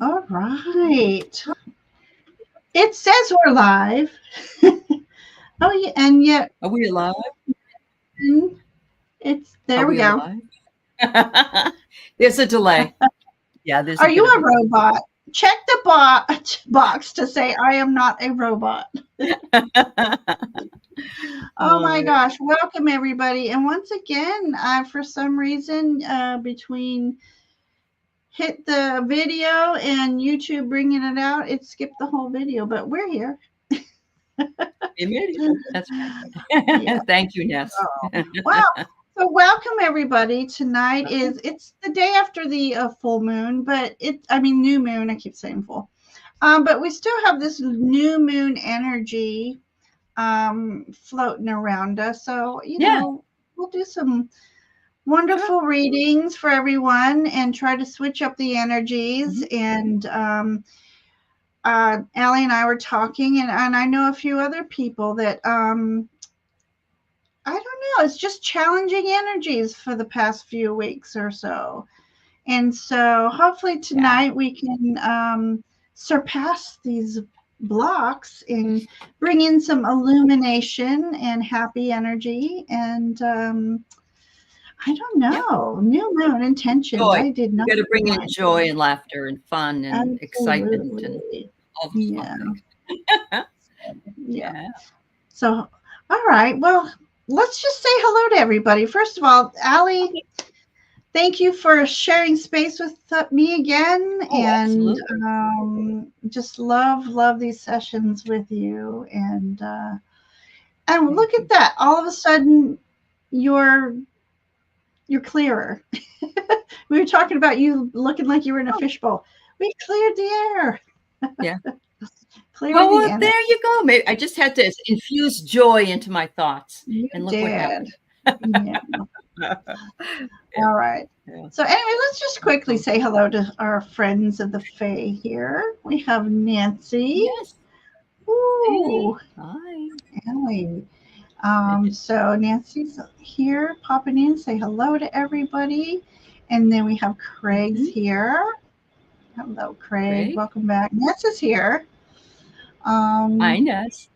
All right. It says we're live. Oh, yeah, and yet Are we alive? it's Are there. We we go. alive? There's a delay. Yeah, there's a Are you bit of a a robot? Check the box to say I am not a robot. Oh my Oh, gosh! Welcome everybody, and once again, for some reason, between hit the video and YouTube bringing it out, it skipped the whole video, but we're here. we made it. That's Yeah. right. Thank you, Ness. Wow. So welcome everybody. Tonight it's the day after the full moon, but new moon. I keep saying full. But we still have this new moon energy floating around us. So, Yeah, we'll do some sure. wonderful readings for everyone and try to switch up the energies. Mhm. And Aley and I were talking, and I know a few other people that I don't know, it's just challenging energies for the past few weeks or so. And so hopefully Yeah. tonight we can surpass these blocks and bring in some illumination and happy energy. And I don't Yeah. know, new moon intentions. Joy. I did We not got to bring in mind. joy and laughter and fun and excitement and Absolutely. all those fun Yeah. things. Yeah. Yeah. So, all right. Well, let's just say hello to everybody. First of all, Aley, thank you for sharing space with me again, Oh, and absolutely. just love these sessions with you. And Thank look at you. that! All of a sudden, you're you're clearer. We were talking about you looking like you were in a Oh, fishbowl. We cleared the air, yeah. cleared the energy. There you go. Maybe I just had to infuse joy into my thoughts, You and look what did. happened. Yeah. Yeah, All right. yeah. So anyway, let's just quickly Awesome. say hello to our friends of the Fae here. We have Nancy. Yes. Ooh, Hey. Hi. Aley. So Nancy's here, popping in, say hello to everybody. And then we have Craig's Mhm. here. Hello, Craig. Great. Welcome back. Ness is here. Hi, Um, Ness.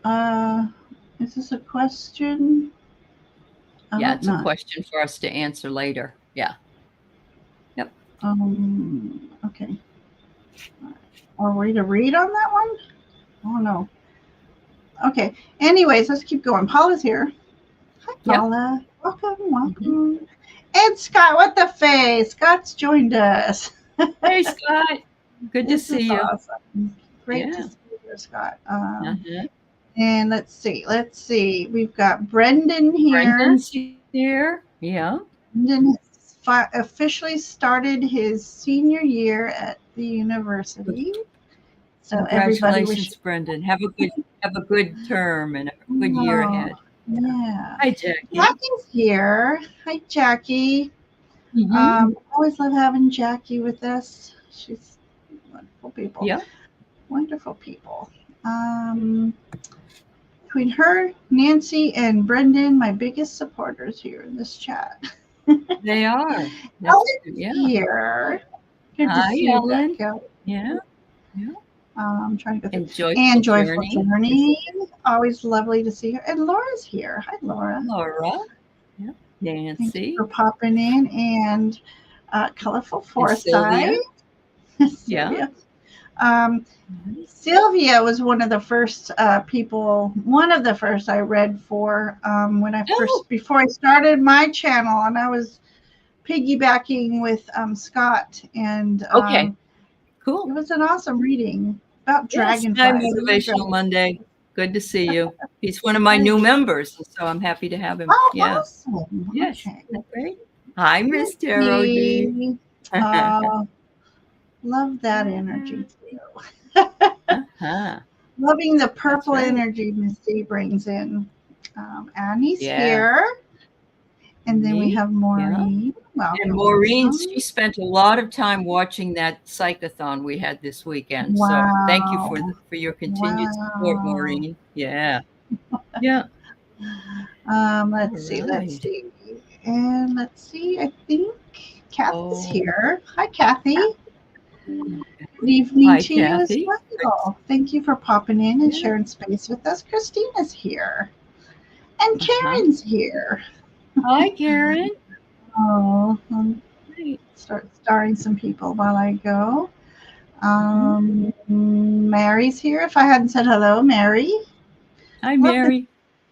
uh, is this a question? I Yeah, hope it's a not. question for us to answer later. Yeah. Yep. Okay. Are we to read on that one? Oh no. Okay. Anyways, let's keep going. Paula's here. Hi, Yep. Paula. Welcome, Mhm. welcome. And Scott, what the face? Scott's joined us. Hey, Scott. Good to This is see you. awesome. Great to Yeah. see you, Scott. Uh-huh. And let's see. Let's see. We've got Brendan here. Brendan's here. Yeah. Brendan has officially started his senior year at the university. So everybody wish. Congratulations, Brendan. Have a good term and a good year Oh, ahead. Yeah. yeah. Hi, Jackie. Jackie's here. Hi, Jackie. Mhm. Always love having Jackie with us. She's wonderful people. Yeah, Wonderful people. Between her, Nancy, and Brendan, my biggest supporters here in this chat. they are. That's Ellen's yeah. here. Good to Hi, see you back, Ellen. Kelly. Yeah, yeah. I'm trying to go through. And Joyful And Joyful Journey is Journey. Always lovely to see her. And Laura's here. Hi, Laura. Laura. Yeah. Thank you for Nancy popping in. And Colorful and Foresight. Sylvia. Yeah. Sylvia. Um, Mhm. Sylvia was one of the first one of the first I read for when I Oh, first, before I started my channel, and I was piggybacking with Scott, and okay. it Cool. was an awesome reading about Yes. Hi, dragonflies. It was a Motivational great. Monday. Good to see you. He's one of my Hi. new members, and so I'm happy to have him. Oh, Yeah. awesome. Yes. Okay. Isn't that great? Hi, Miss Tarot D. Nikki. Love that energy too. Uh-huh. Loving the That's purple right. energy Miss D brings in. Annie's Yeah. here. And then we Me? have Yeah. Maureen. And Welcome, Maureen, welcome. she spent a lot of time watching that psychathon we had this weekend. So thank you Wow. for your continued support, Wow. Maureen. Yeah. Yeah. All Let's see. Let's right. see. And let's see. I think. Kathy's Oh. here. Hi, Kathy. Good evening Hi, to you as Kathy. well. Thank you for popping in and Yeah. sharing space with us. Christina's here. And Uh-huh. Karen's here. Hi, Karen. Oh, Great. start starring some people while I go. Mary's here. If I hadn't said hello, Mary. Hi, Love that Mary.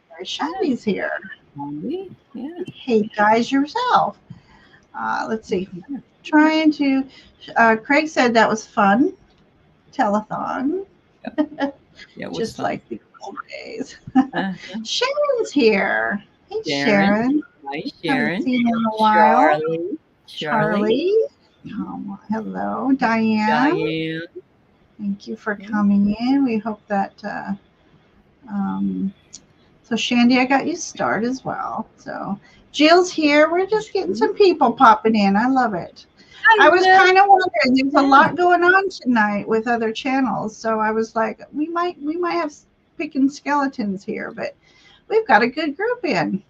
Mary Shandy's here. Molly. Yeah. Hey, guys, yourself. Let's see. Trying to. Craig said that was fun. Telethon. Yeah, it was Just fun. like the old days. Uh-huh. Sharon's here. Hey, Sharon. Sharon. Hi, Haven't Sharon. seen you in a while. Charlie. Hello, Diane. Diane. Thank you for coming in. We hope that. So, Shandy, I got you started as well. So, Jill's here. We're just getting some people popping in. I love it. I was kind of wondering. There's a lot going on tonight with other channels, so I was like, we might have picking skeletons here, but we've got a good group in.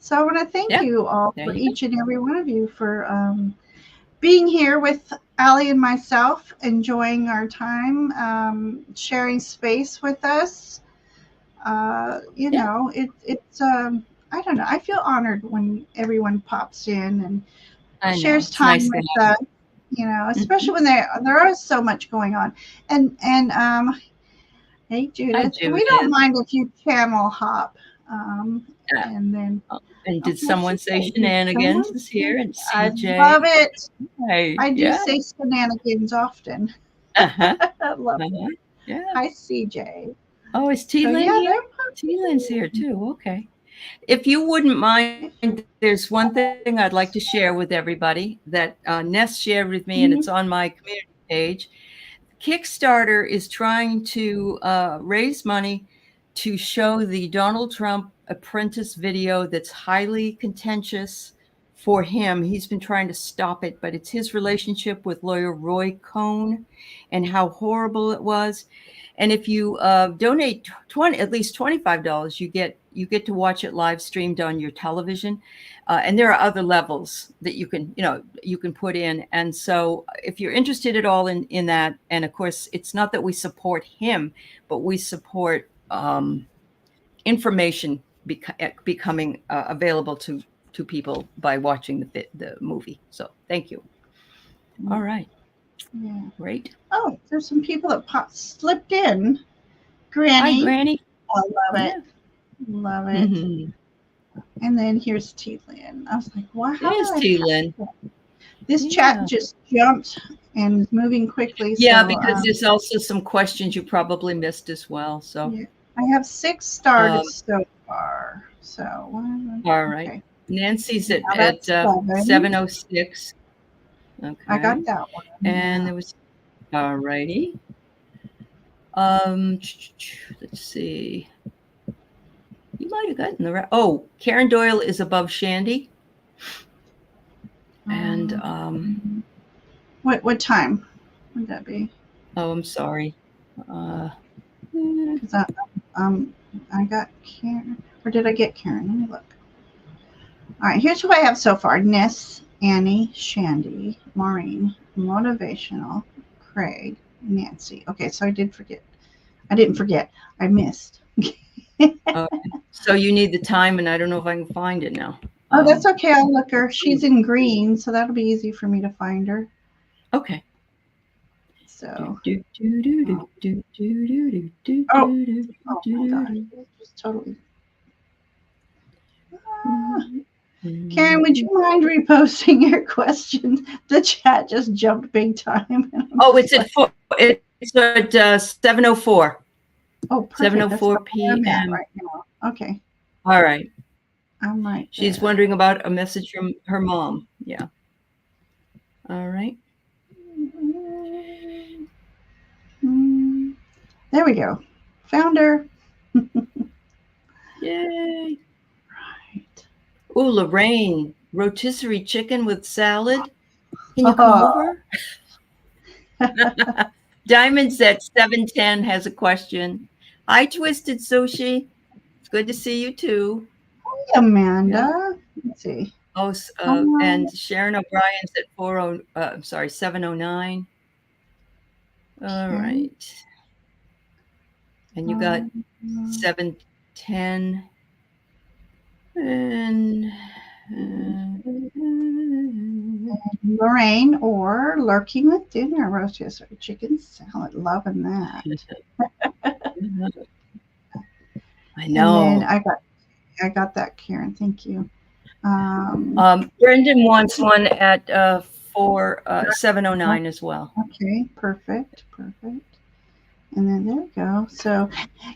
So I want to thank you all for each and every one of you for being here with Aley and myself, enjoying our time, sharing space with us. It's I don't know. I feel honored when everyone pops in and shares time with us. Especially when there is so much going on. And hey Judith, we don't mind if you channel hop. And then and did someone say shenanigans is here? And CJ. I love it. Hey, I do say shenanigans often. I love it. Yeah. Hi CJ. Oh, is T-Lyn here? T-Lyn's here too. Okay. If you wouldn't mind, there's one thing I'd like to share with everybody that Ness shared with me, and it's on my community page. Kickstarter is trying to raise money to show the Donald Trump apprentice video that's highly contentious for him. He's been trying to stop it, but it's his relationship with lawyer Roy Cohn and how horrible it was. And if you donate at least $25, you get to watch it live streamed on your television. And there are other levels that you can put in. And so if you're interested at all in that, and of course, it's not that we support him, but we support information becoming available to people by watching the movie. So thank you. All right. Yeah. Great. Oh, there's some people that slipped in. Granny. Hi, Granny. I love it. Love it. And then here's T-Lyn. I was like, wow. There's T-Lyn. This chat just jumped and is moving quickly. Yeah, because there's also some questions you probably missed as well. So I have 6 started so far. So all right. Okay. Nancy's at 7:06. Okay. I got that one. And there was all righty. Let's see. You might have gotten the right. Oh, Karen Doyle is above Shandy. And what time would that be? Oh, I'm sorry. Because I got Karen, or did I get Karen? Let me look. All right, here's who I have so far: Ness, Annie, Shandy, Maureen, Motivational, Craig, Nancy. Okay, so I didn't forget. I missed. So you need the time, and I don't know if I can find it now. Oh, that's okay. I'll look her. She's in green, so that'll be easy for me to find her. Okay. So. Oh my God! Just totally. Karen, would you mind reposting your questions? The chat just jumped big time. Oh, it's at 7:04. Oh, perfect. 7:04 p.m. right now. Okay. All right. I'm right. She's wondering about a message from her mom. Yeah. All right. There we go. Found her. Yay. Right. Oh, Lorraine, rotisserie chicken with salad. Can you come over? Diamonds at 7:10 has a question. Hi, Twisted Sushi. It's good to see you too. Hi, Amanda. Let's see. Oh, and Sharon O'Brien's at 709. All right. And you got 710. And Lorraine or Lurking with Dinner, roast chicken salad. Loving that. I know. And then I got that, Karen. Thank you. Brendan wants one at 709 as well. Okay, perfect. And then there we go. So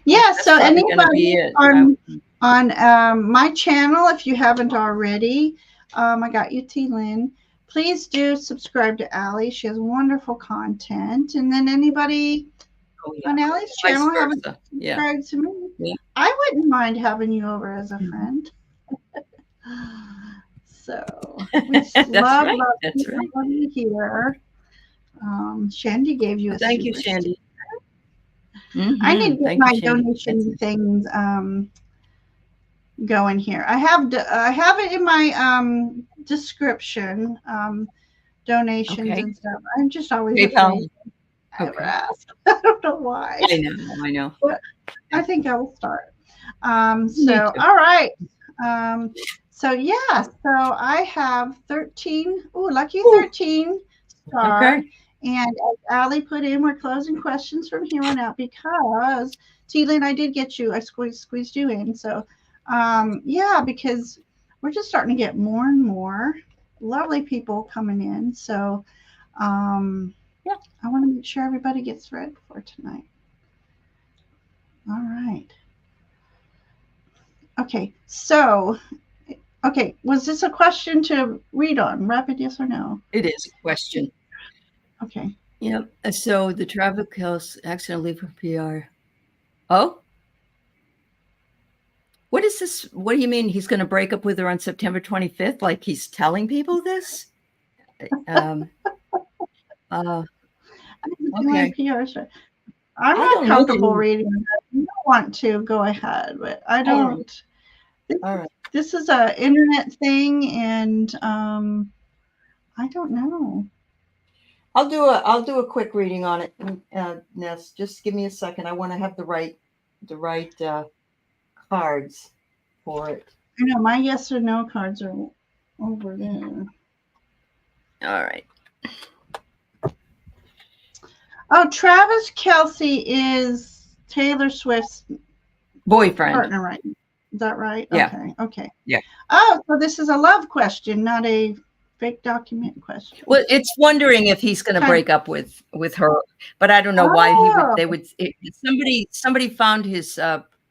yeah, so anybody on my channel, if you haven't already, I got you, T. Lynn. Please do subscribe to Aley. She has wonderful content. And then anybody on Aley's channel haven't subscribed to me. Yeah. I wouldn't mind having you over as a friend. So we love you here. Shandy gave you a thank you, Shandy. I need to get my donation things going here. I have it in my description, donations and stuff. I'm just always afraid. I never ask. I don't know why. I know. But I think I will start. So all right. So yeah, so I have 13. Oh, lucky 13 star. Okay. And as Aley put in, we're closing questions from here on out because T-Lynn, I did get you. I squeezed you in. So yeah, because we're just starting to get more and more lovely people coming in. So yeah, I want to make sure everybody gets read for tonight. All right. Okay, so okay, was this a question to read on? Rapid yes or no? It is a question. Okay. Yep. So the traffic house accidentally for PR. Oh? What is this? What do you mean he's going to break up with her on September 25th? Like he's telling people this? Okay. I'm not comfortable reading that. You don't want to go ahead, but I don't. All right. This is an internet thing, and I don't know. I'll do a quick reading on it, Ness. Just give me a second. I want to have the right cards for it. I know my yes or no cards are over there. All right. Oh, Travis Kelce is Taylor Swift's boyfriend. Partner, right? Is that right? Yeah. Okay. Yeah. Oh, so this is a love question, not a fake document question. Well, it's wondering if he's going to break up with her, but I don't know why they would. Somebody found his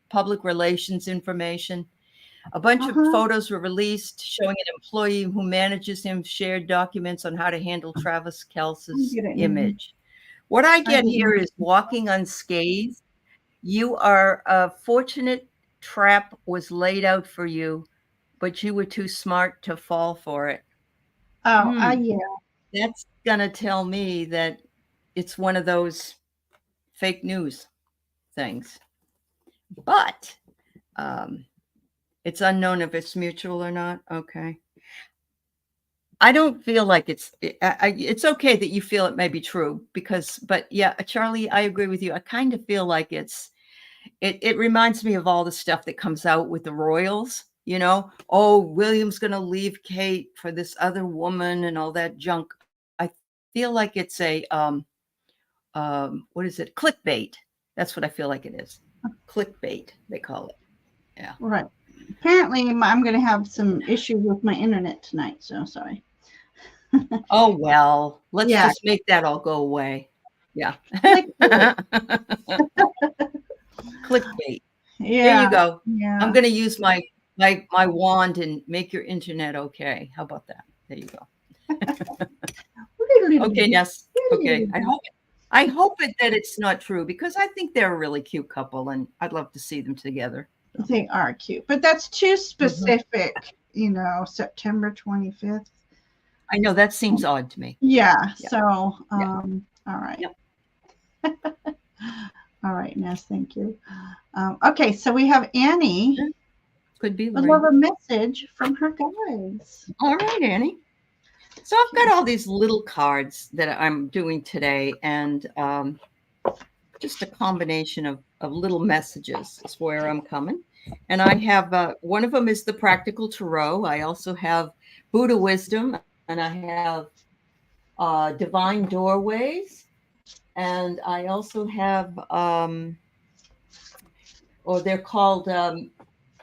public relations information. A bunch of photos were released showing an employee who manages him shared documents on how to handle Travis Kelce's image. What I get here is walking unscathed. You are a fortunate trap was laid out for you, but you were too smart to fall for it. Oh, yeah. That's going to tell me that it's one of those fake news things. But it's unknown if it's mutual or not. Okay. I don't feel like it's okay that you feel it may be true but yeah, Charlie, I agree with you. I kind of feel like it reminds me of all the stuff that comes out with the royals, you know, oh, William's going to leave Kate for this other woman and all that junk. I feel like it's a, what is it? Clickbait. That's what I feel like it is. Clickbait, they call it. Yeah. Right. Apparently I'm going to have some issues with my internet tonight. So sorry. Oh, well, let's just make that all go away. Yeah. Clickbait. Yeah. There you go. Yeah. I'm going to use my wand and make your internet okay. How about that? There you go. Okay, Ness. Okay. I hope that it's not true because I think they're a really cute couple and I'd love to see them together. They are cute, but that's too specific, you know, September 25th. I know that seems odd to me. Yeah. So, all right. Yep. All right, Ness, thank you. Okay, so we have Annie. Could be would love Lorraine. a message from her guides. All right, Annie. So I've got all these little cards that I'm doing today, and just a combination of little messages is where I'm coming. And I have one of them is the Practical Tarot. I also have Buddha Wisdom, and I have Divine Doorways, and I also have, they're called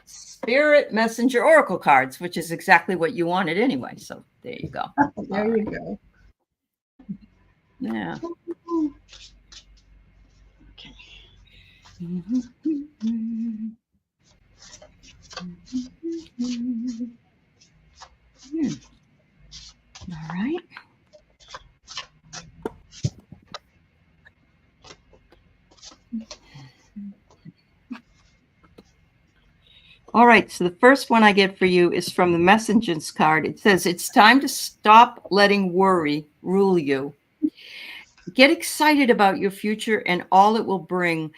Spirit Messenger Oracle cards, which is exactly what you wanted anyway. So there you go. There you go. Yeah. Okay. All right. All right, so the first one I get for you is from the Messenger's card. It says, it's time to stop letting worry rule you. Get excited about your future and all it will bring.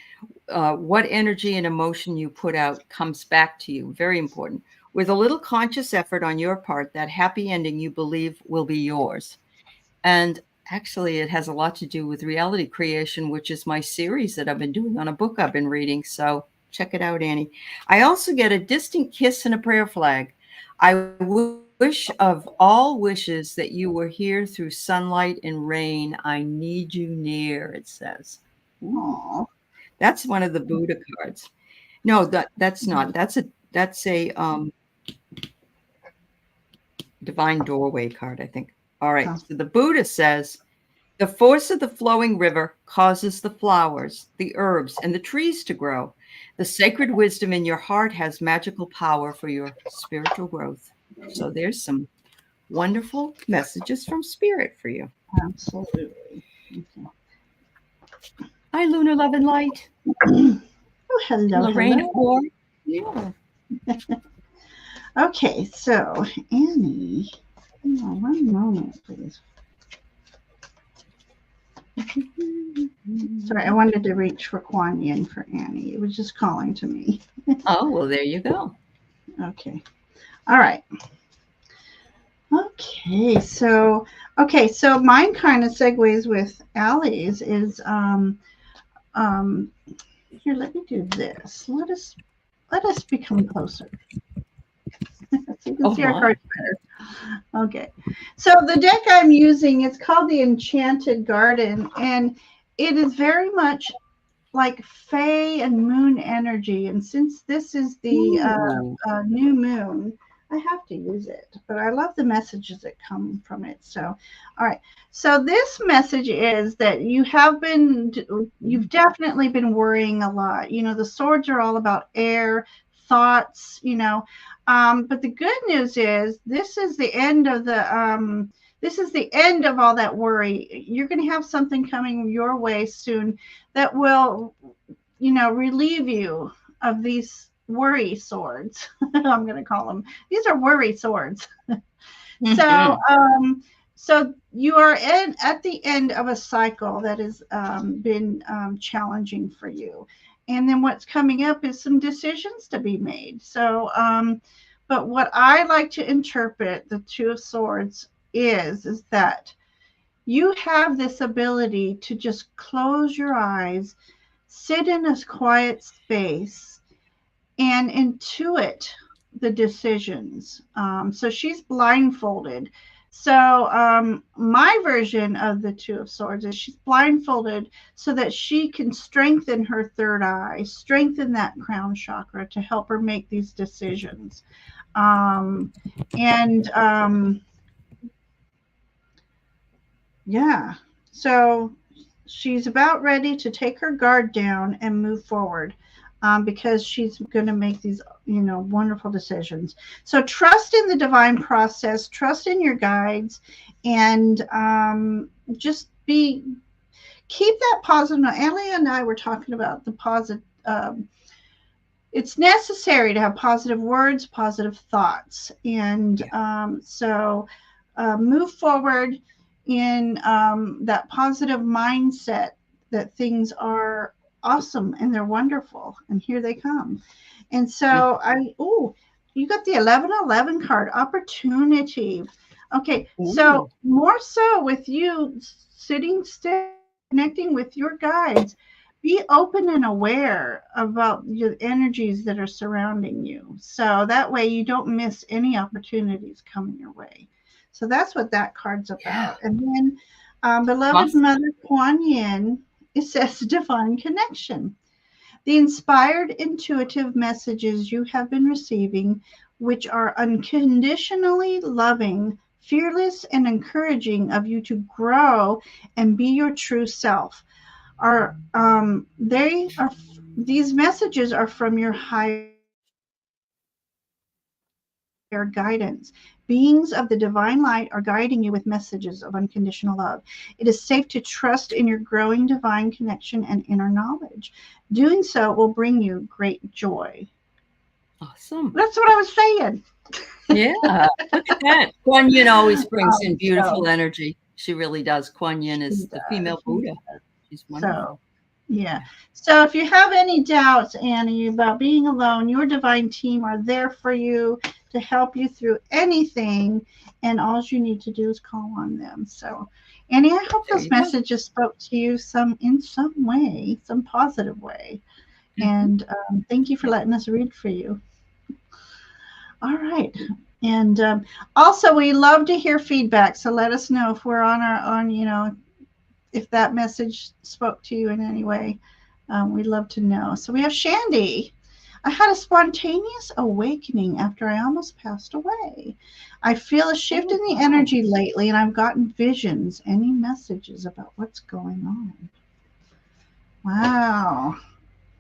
What energy and emotion you put out comes back to you. Very important. With a little conscious effort on your part, that happy ending you believe will be yours. And actually, it has a lot to do with reality creation, which is my series that I've been doing on a book I've been reading. So check it out, Annie. I also get a distant kiss and a prayer flag. I wish of all wishes that you were here through sunlight and rain. I need you near, it says. Aww. That's one of the Buddha cards. No, that's not. That's a Divine Doorway card, I think. All right. So the Buddha says, the force of the flowing river causes the flowers, the herbs, and the trees to grow. The sacred wisdom in your heart has magical power for your spiritual growth. So there's some wonderful messages from Spirit for you. Absolutely. Okay. Hi, Lunar Love and Light. Oh, hello, Lorraine hello. Yeah. Okay, so Annie, one moment, please. Sorry, I wanted to reach for Kuan Yin for Annie. It was just calling to me. Oh, well, there you go. Okay. All right. Okay, so mine kind of segues with Aley's is here, let me do this. Let us become closer. So you can see our cards better. Okay. So the deck I'm using, it's called the Enchanted Garden, and it is very much like Fae and moon energy. And since this is the new moon, I have to use it. But I love the messages that come from it. So, all right. So this message is that you've definitely been worrying a lot. You know, the swords are all about air, thoughts, you know. But the good news is this is the end of all that worry. You're going to have something coming your way soon that will, relieve you of these worry swords. I'm going to call them. These are worry swords. So you are at the end of a cycle that has been challenging for you. And then what's coming up is some decisions to be made. So, but what I like to interpret the Two of Swords is that you have this ability to just close your eyes, sit in a quiet space, and intuit the decisions. So she's blindfolded. So my version of the Two of Swords is she's blindfolded so that she can strengthen her third eye, strengthen that crown chakra to help her make these decisions. Yeah. So she's about ready to take her guard down and move forward because she's going to make these, wonderful decisions. So trust in the divine process, trust in your guides, and just keep that positive. Now, Aley and I were talking about the positive. It's necessary to have positive words, positive thoughts, and so move forward in that positive mindset that things are awesome and they're wonderful, and here they come. And so You got the 1111 card, opportunity. Okay, Ooh. so more so with you sitting still, connecting with your guides, be open and aware about your energies that are surrounding you. So that way you don't miss any opportunities coming your way. So that's what that card's about. Yeah. And then, beloved Awesome. Mother Kuan Yin, it says divine connection. The inspired, intuitive messages you have been receiving, which are unconditionally loving, fearless, and encouraging of you to grow and be your true self, are these messages are from your higher guidance. Beings of the divine light are guiding you with messages of unconditional love. It is safe to trust in your growing divine connection and inner knowledge. Doing so will bring you great joy. Awesome. That's what I was saying. Yeah. Look at that. Kuan Yin always brings in So beautiful energy. She really does. Kuan Yin is the female Buddha. She's wonderful. So, yeah. So if you have any doubts, Annie, about being alone, your divine team are there for you to help you through anything, and all you need to do is call on them. So, Annie, I hope There those you go. messages spoke to you in some way, some positive way. And thank you for letting us read for you. All right. And also, we love to hear feedback. So let us know if we're if that message spoke to you in any way. We'd love to know. So we have Shandy. I had a spontaneous awakening after I almost passed away. I feel a shift in the energy lately, and I've gotten visions. Any messages about what's going on? Wow.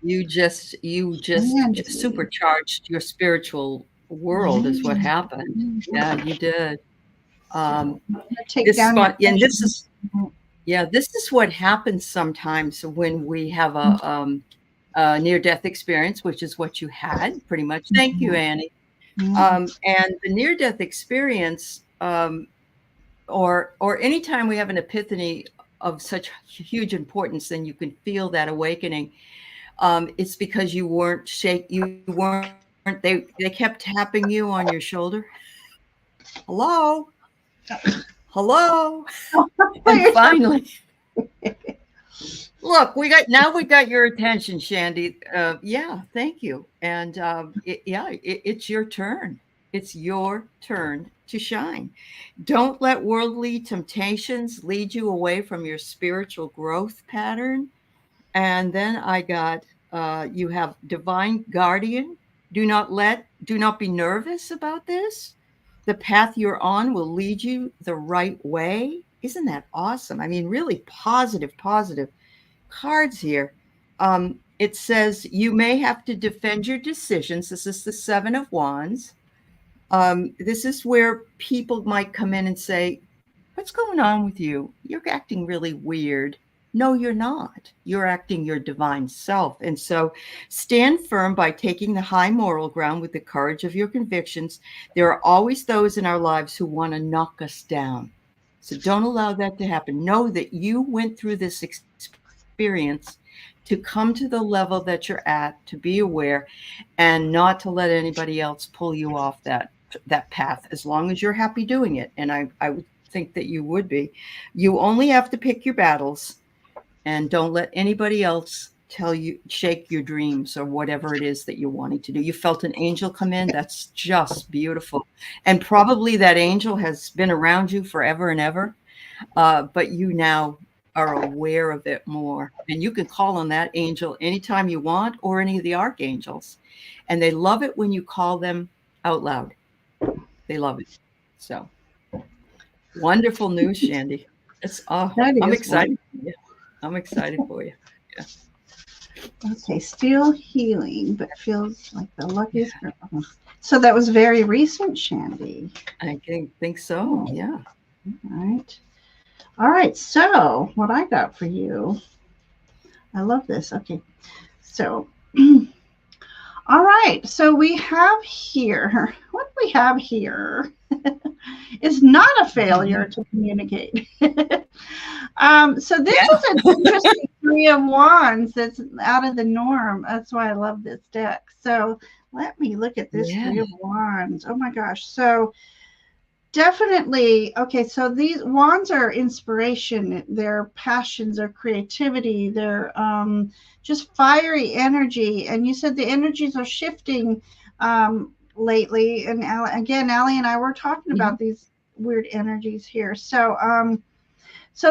You just Shandy. supercharged your spiritual world is what happened. Yeah, you did. Take down your And this is this is what happens sometimes when we have a near-death experience, which is what you had pretty much. Thank you, Annie. And the near-death experience, or anytime we have an epiphany of such huge importance, then you can feel that awakening. It's because you weren't they kept tapping you on your shoulder. Hello. And finally, look, we got your attention, Shandy. Yeah, thank you. And it's your turn. It's your turn to shine. Don't let worldly temptations lead you away from your spiritual growth pattern. And then I got, you have divine guardian. Do not be nervous about this. The path you're on will lead you the right way. Isn't that awesome? I mean, really positive cards here. It says you may have to defend your decisions. This is the 7 of Wands. This is where people might come in and say, what's going on with you? You're acting really weird. No, you're not. You're acting your divine self. And so stand firm by taking the high moral ground with the courage of your convictions. There are always those in our lives who want to knock us down. So don't allow that to happen. Know that you went through this experience to come to the level that you're at, to be aware, and not to let anybody else pull you off that path, as long as you're happy doing it. And I would think that you would be. You only have to pick your battles, and don't let anybody else shake your dreams or whatever it is that you're wanting to do. You felt an angel come in. That's just beautiful. And probably that angel has been around you forever and ever, but you now are aware of it more. And you can call on that angel anytime you want, or any of the archangels. And they love it when you call them out loud. They love it. So wonderful news, Shandy. I'm excited. Yeah. I'm excited for you. Yeah. Okay, still healing, but feels like the luckiest girl. So that was very recent, Shandy. I think so. Yeah. All right. So what I got for you, I love this. Okay. So, all right. So we have here, what we have here is not a failure to communicate. So this is an interesting Three of Wands that's out of the norm. That's why I love this deck. So let me look at this Three of Wands. Oh my gosh. So definitely. Okay. So these wands are inspiration. They're passions, their creativity, they're just fiery energy. And you said the energies are shifting lately. And again, Aley and I were talking about these weird energies here. So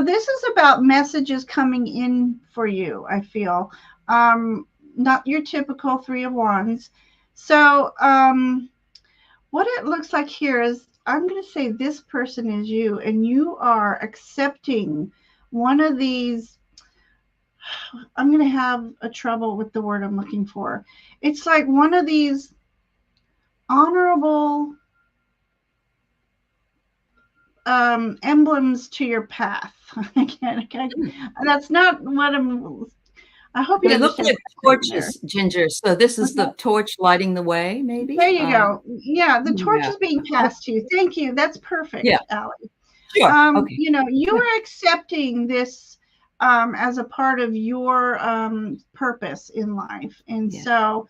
this is about messages coming in for you, I feel. Not your typical Three of Wands. So what it looks like here is, I'm going to say this person is you, and you are accepting one of these. I'm going to have a trouble with the word I'm looking for. It's like one of these honorable emblems to your path. That's not what I hope you They look understand. like torches, Ginger. So this is the torch lighting the way, maybe? There you go. Yeah, the torch is being passed to you. Thank you. That's perfect, Aley. Sure. Okay. You know, you are accepting this as a part of your purpose in life. And so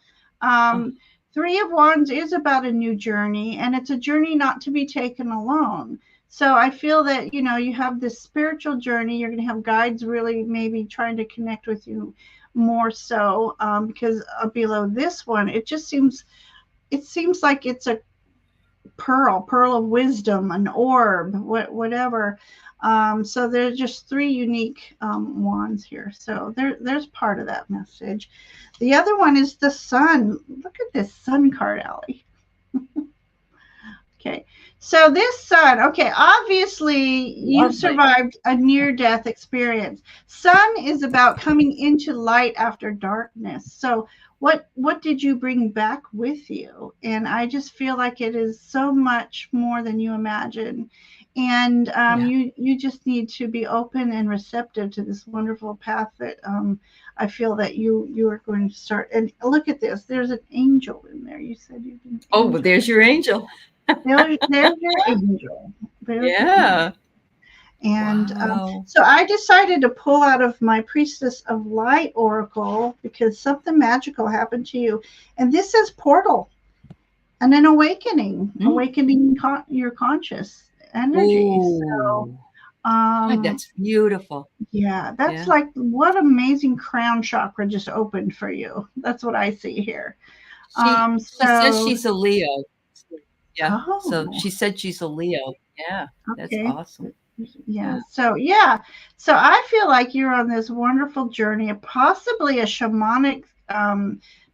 Three of Wands is about a new journey, and it's a journey not to be taken alone. So I feel that, you know, you have this spiritual journey. You're going to have guides really maybe trying to connect with you more so, because below this one, it seems like it's a pearl of wisdom, an orb, whatever. So there's just three unique wands here. So there's part of that message. The other one is the sun. Look at this sun card, Aley. Okay. So this sun, okay, obviously you survived a near-death experience. Sun is about coming into light after darkness. So what did you bring back with you? And I just feel like it is so much more than you imagine. And you just need to be open and receptive to this wonderful path that I feel that you are going to start. And look at this. There's an angel in there. You said you didn't. Oh, well, there's your angel. There's your angel. Yeah. And so I decided to pull out of my Priestess of Light Oracle because something magical happened to you. And this is portal and an awakening, awakening your conscious energy. Ooh. So God, that's beautiful. Yeah, that's like what amazing crown chakra just opened for you. That's what I see here. She says she's a Leo. Yeah. Oh. So she said she's a Leo. Yeah. That's awesome. Yeah. So I feel like you're on this wonderful journey, possibly a shamanic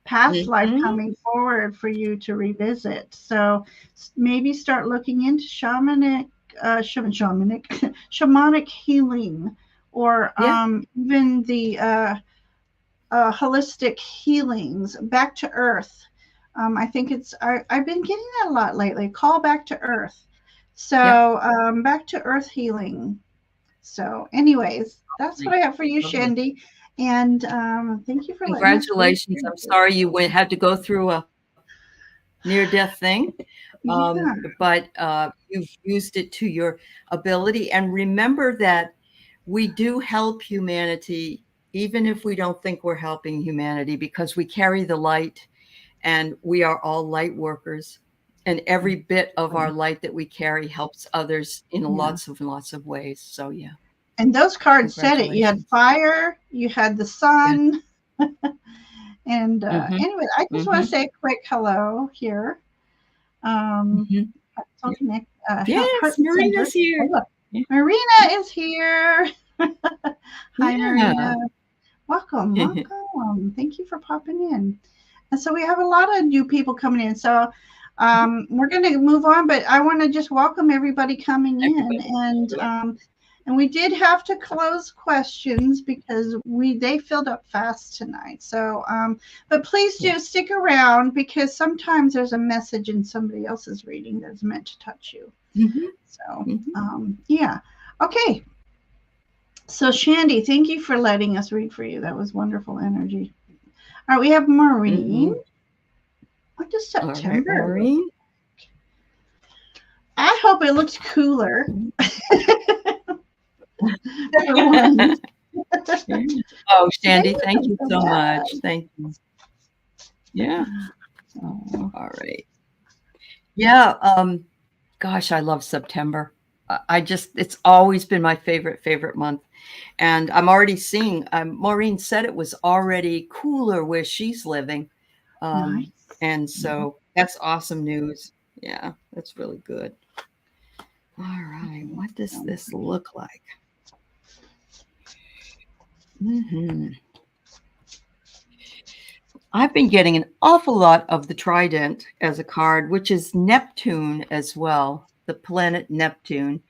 past life coming forward for you to revisit. So maybe start looking into shamanic healing, or even the holistic healings, back to earth. I think I've been getting that a lot lately. Call back to earth. So back to earth healing. So anyways, that's what I have for you, Shandy. And thank you for congratulations. I'm sorry you had to go through a near-death thing. But you've used it to your ability. And remember that we do help humanity, even if we don't think we're helping humanity, because we carry the light. And we are all light workers, and every bit of our light that we carry helps others in lots of ways. So And those cards said it. You had fire, you had the sun, and anyway, I just want to say a quick hello here. Yes, Marina's here. Marina is here. Hi, Marina. Welcome. Thank you for popping in. And so we have a lot of new people coming in. So we're going to move on, but I want to just welcome everybody coming in. And we did have to close questions because they filled up fast tonight. So, but please do stick around, because sometimes there's a message in somebody else's reading that's meant to touch you. So, Okay. So Shandy, thank you for letting us read for you. That was wonderful energy. All right, we have Maureen. What does September? Right, Maureen. I hope it looks cooler. Yeah. Oh, Shandy, Thank thank you you so so much. much. Thank you. Yeah. Oh, all right. Yeah. Gosh, I love September. It's always been my favorite month. And I'm already seeing, Maureen said it was already cooler where she's living. Nice. And so that's awesome news. Yeah, that's really good. All right. What does this look like? I've been getting an awful lot of the Trident as a card, which is Neptune as well, the planet Neptune.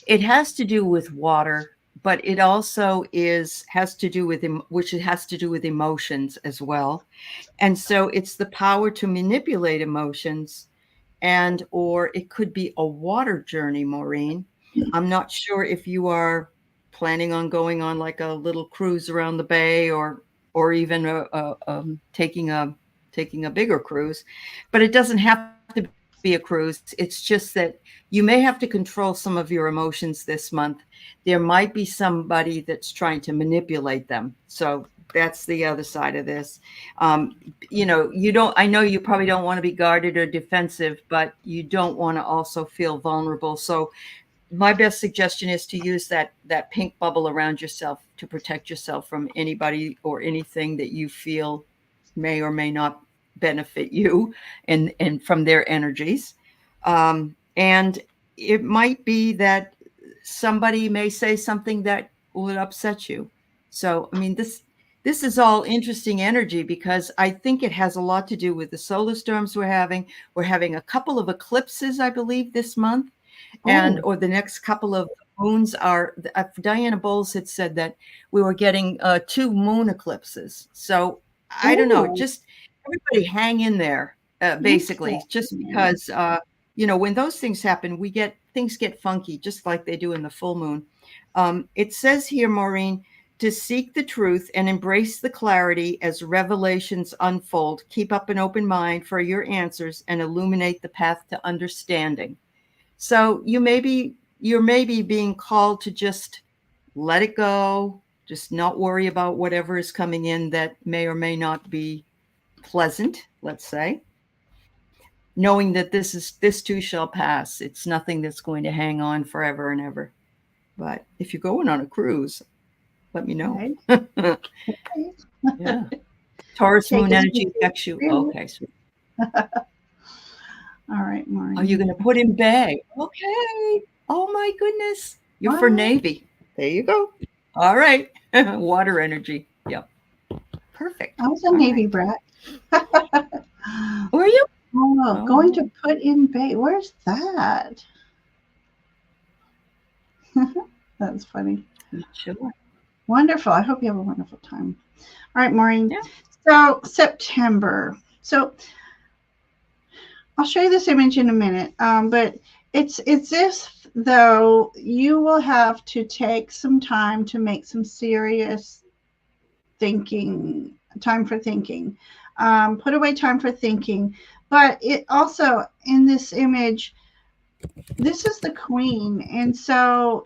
It has to do with water, but it also has to do with which it has to do with emotions as well. And so it's the power to manipulate emotions, and or it could be a water journey, Maureen. I'm not sure if you are planning on going on like a little cruise around the bay, or even taking a bigger cruise, but it doesn't have to be a cruise. It's just that you may have to control some of your emotions this month. There might be somebody that's trying to manipulate them. So that's the other side of this. I know you probably don't want to be guarded or defensive, but you don't want to also feel vulnerable. So my best suggestion is to use that pink bubble around yourself to protect yourself from anybody or anything that you feel may or may not benefit you, and from their energies. And it might be that somebody may say something that would upset you. So, I mean, this is all interesting energy, because I think it has a lot to do with the solar storms we're having. We're having a couple of eclipses, I believe, this month, and or the next couple of moons are. Diana Bowles had said that we were getting 2 moon eclipses. So I don't know. Just everybody hang in there, basically, just because when those things happen, things get funky, just like they do in the full moon. It says here, Maureen, to seek the truth and embrace the clarity as revelations unfold. Keep up an open mind for your answers and illuminate the path to understanding. So you're maybe being called to just let it go, just not worry about whatever is coming in that may or may not be pleasant, let's say, knowing that this too shall pass. It's nothing that's going to hang on forever and ever. But if you're going on a cruise, let me know. Right. Yeah. Taurus Take moon us energy with affects you. you. Okay. Sweet. All right, Maureen. Are you going to put in Bay? Okay. Oh my goodness. You're for Navy. There you go. All right. Water energy. Yep. Perfect. I was a Navy brat. Were you? Oh, going to put in Bay. Where's that? That's funny. Sure. Wonderful. I hope you have a wonderful time. All right, Maureen. Yeah. So September. So I'll show you this image in a minute. But it's if though you will have to take some time to make some serious time for thinking. Put away time for thinking. But it also, in this image, this is the queen. And so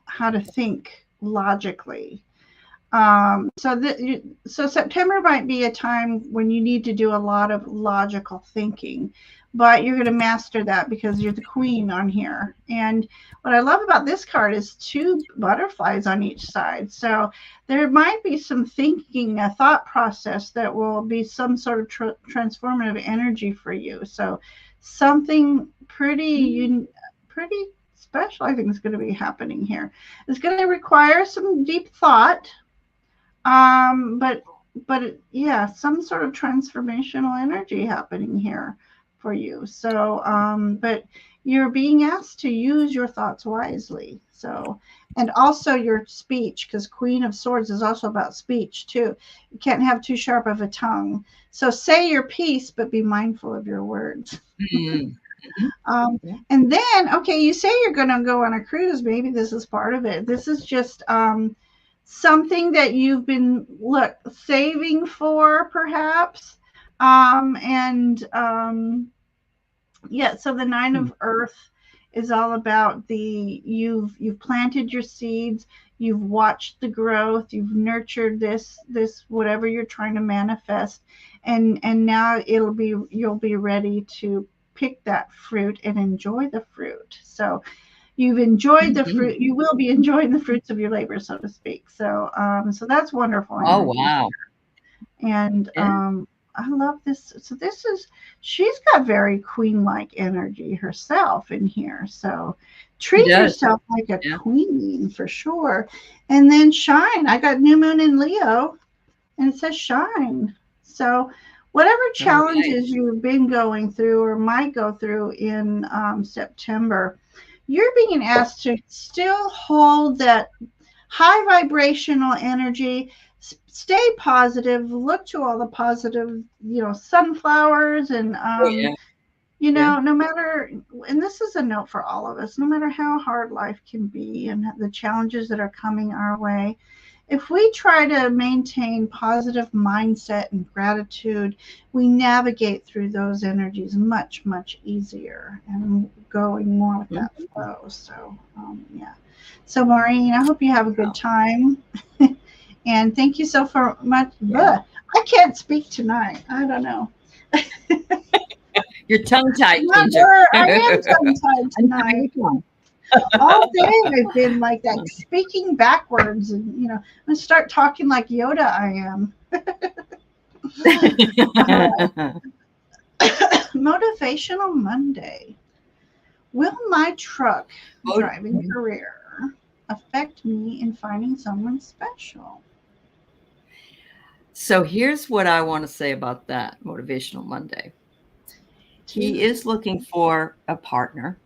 how to think logically. So September might be a time when you need to do a lot of logical thinking, but you're going to master that because you're the queen on here. And what I love about this card is 2 butterflies on each side. So there might be some thinking, a thought process that will be some sort of transformative energy for you. So something pretty special, I think, is going to be happening here. It's going to require some deep thought. But yeah, some sort of transformational energy happening here for you. So, but you're being asked to use your thoughts wisely. So, and also your speech, because Queen of Swords is also about speech too. You can't have too sharp of a tongue. So say your piece, but be mindful of your words. And then, okay, you say you're going to go on a cruise. Maybe this is part of it. This is just, something that you've been saving for, perhaps. So the 9 of Earth is all about you've planted your seeds, you've watched the growth, you've nurtured this whatever you're trying to manifest, and now you'll be ready to pick that fruit and enjoy the fruit. So you've enjoyed the fruit, you will be enjoying the fruits of your labor, so to speak. So so that's wonderful Oh, energy. wow. And Yeah. I love this. So she's got very queen-like energy herself in here. So She treat does. yourself like a Yeah. queen for sure. And then shine. I got new moon in Leo, and it says shine. So whatever All right. challenges you've been going through or might go through in September, you're being asked to still hold that high vibrational energy. Stay positive, look to all the positive, sunflowers, and Oh, yeah. Yeah. no matter, and this is a note for all of us, no matter how hard life can be and the challenges that are coming our way, if we try to maintain positive mindset and gratitude, we navigate through those energies much, much easier and going more with that flow. So, yeah. So, Maureen, I hope you have a good time. And thank you so much. Yeah. I can't speak tonight. I don't know. You're tongue-tied, Ginger. I am tongue-tied tonight. All day I've been like that, speaking backwards, and I'm gonna start talking like Yoda. I am. Motivational Monday. Will my truck driving career affect me in finding someone special? So here's what I want to say about that Motivational Monday. He is looking for a partner,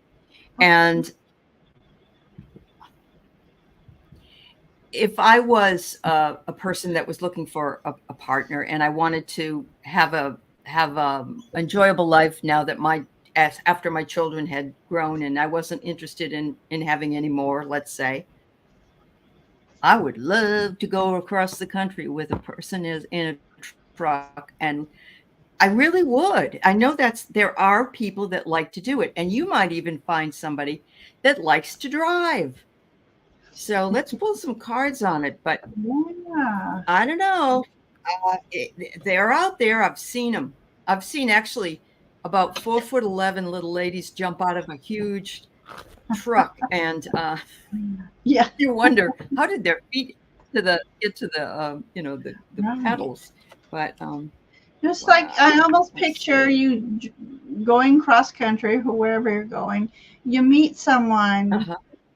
and if I was a person that was looking for a partner and I wanted to have a enjoyable life now that after my children had grown and I wasn't interested in having any more, let's say, I would love to go across the country with a person in a truck, and I really would. I know there are people that like to do it, and you might even find somebody that likes to drive. So let's pull some cards on it, but Yeah. I don't know. They're out there. I've seen them. I've seen actually about 4'11" little ladies jump out of a huge truck, and Yeah. you wonder how did their feet get to the Right. pedals. But Just wow. like I almost Let's picture see. you going cross country or wherever you're going. You meet someone,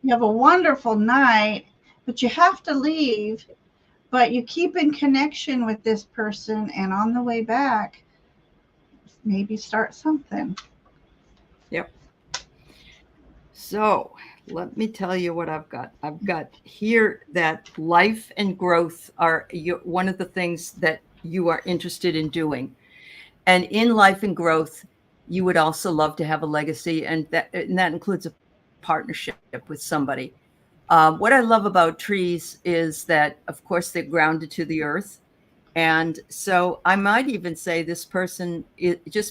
you have a wonderful night, but you have to leave. But you keep in connection with this person, and on the way back, maybe start something. Yep. So let me tell you what I've got. I've got here that life and growth are one of the things that you are interested in doing. And in life and growth, you would also love to have a legacy, and that includes a partnership with somebody. What I love about trees is that, of course, they're grounded to the earth. And so I might even say just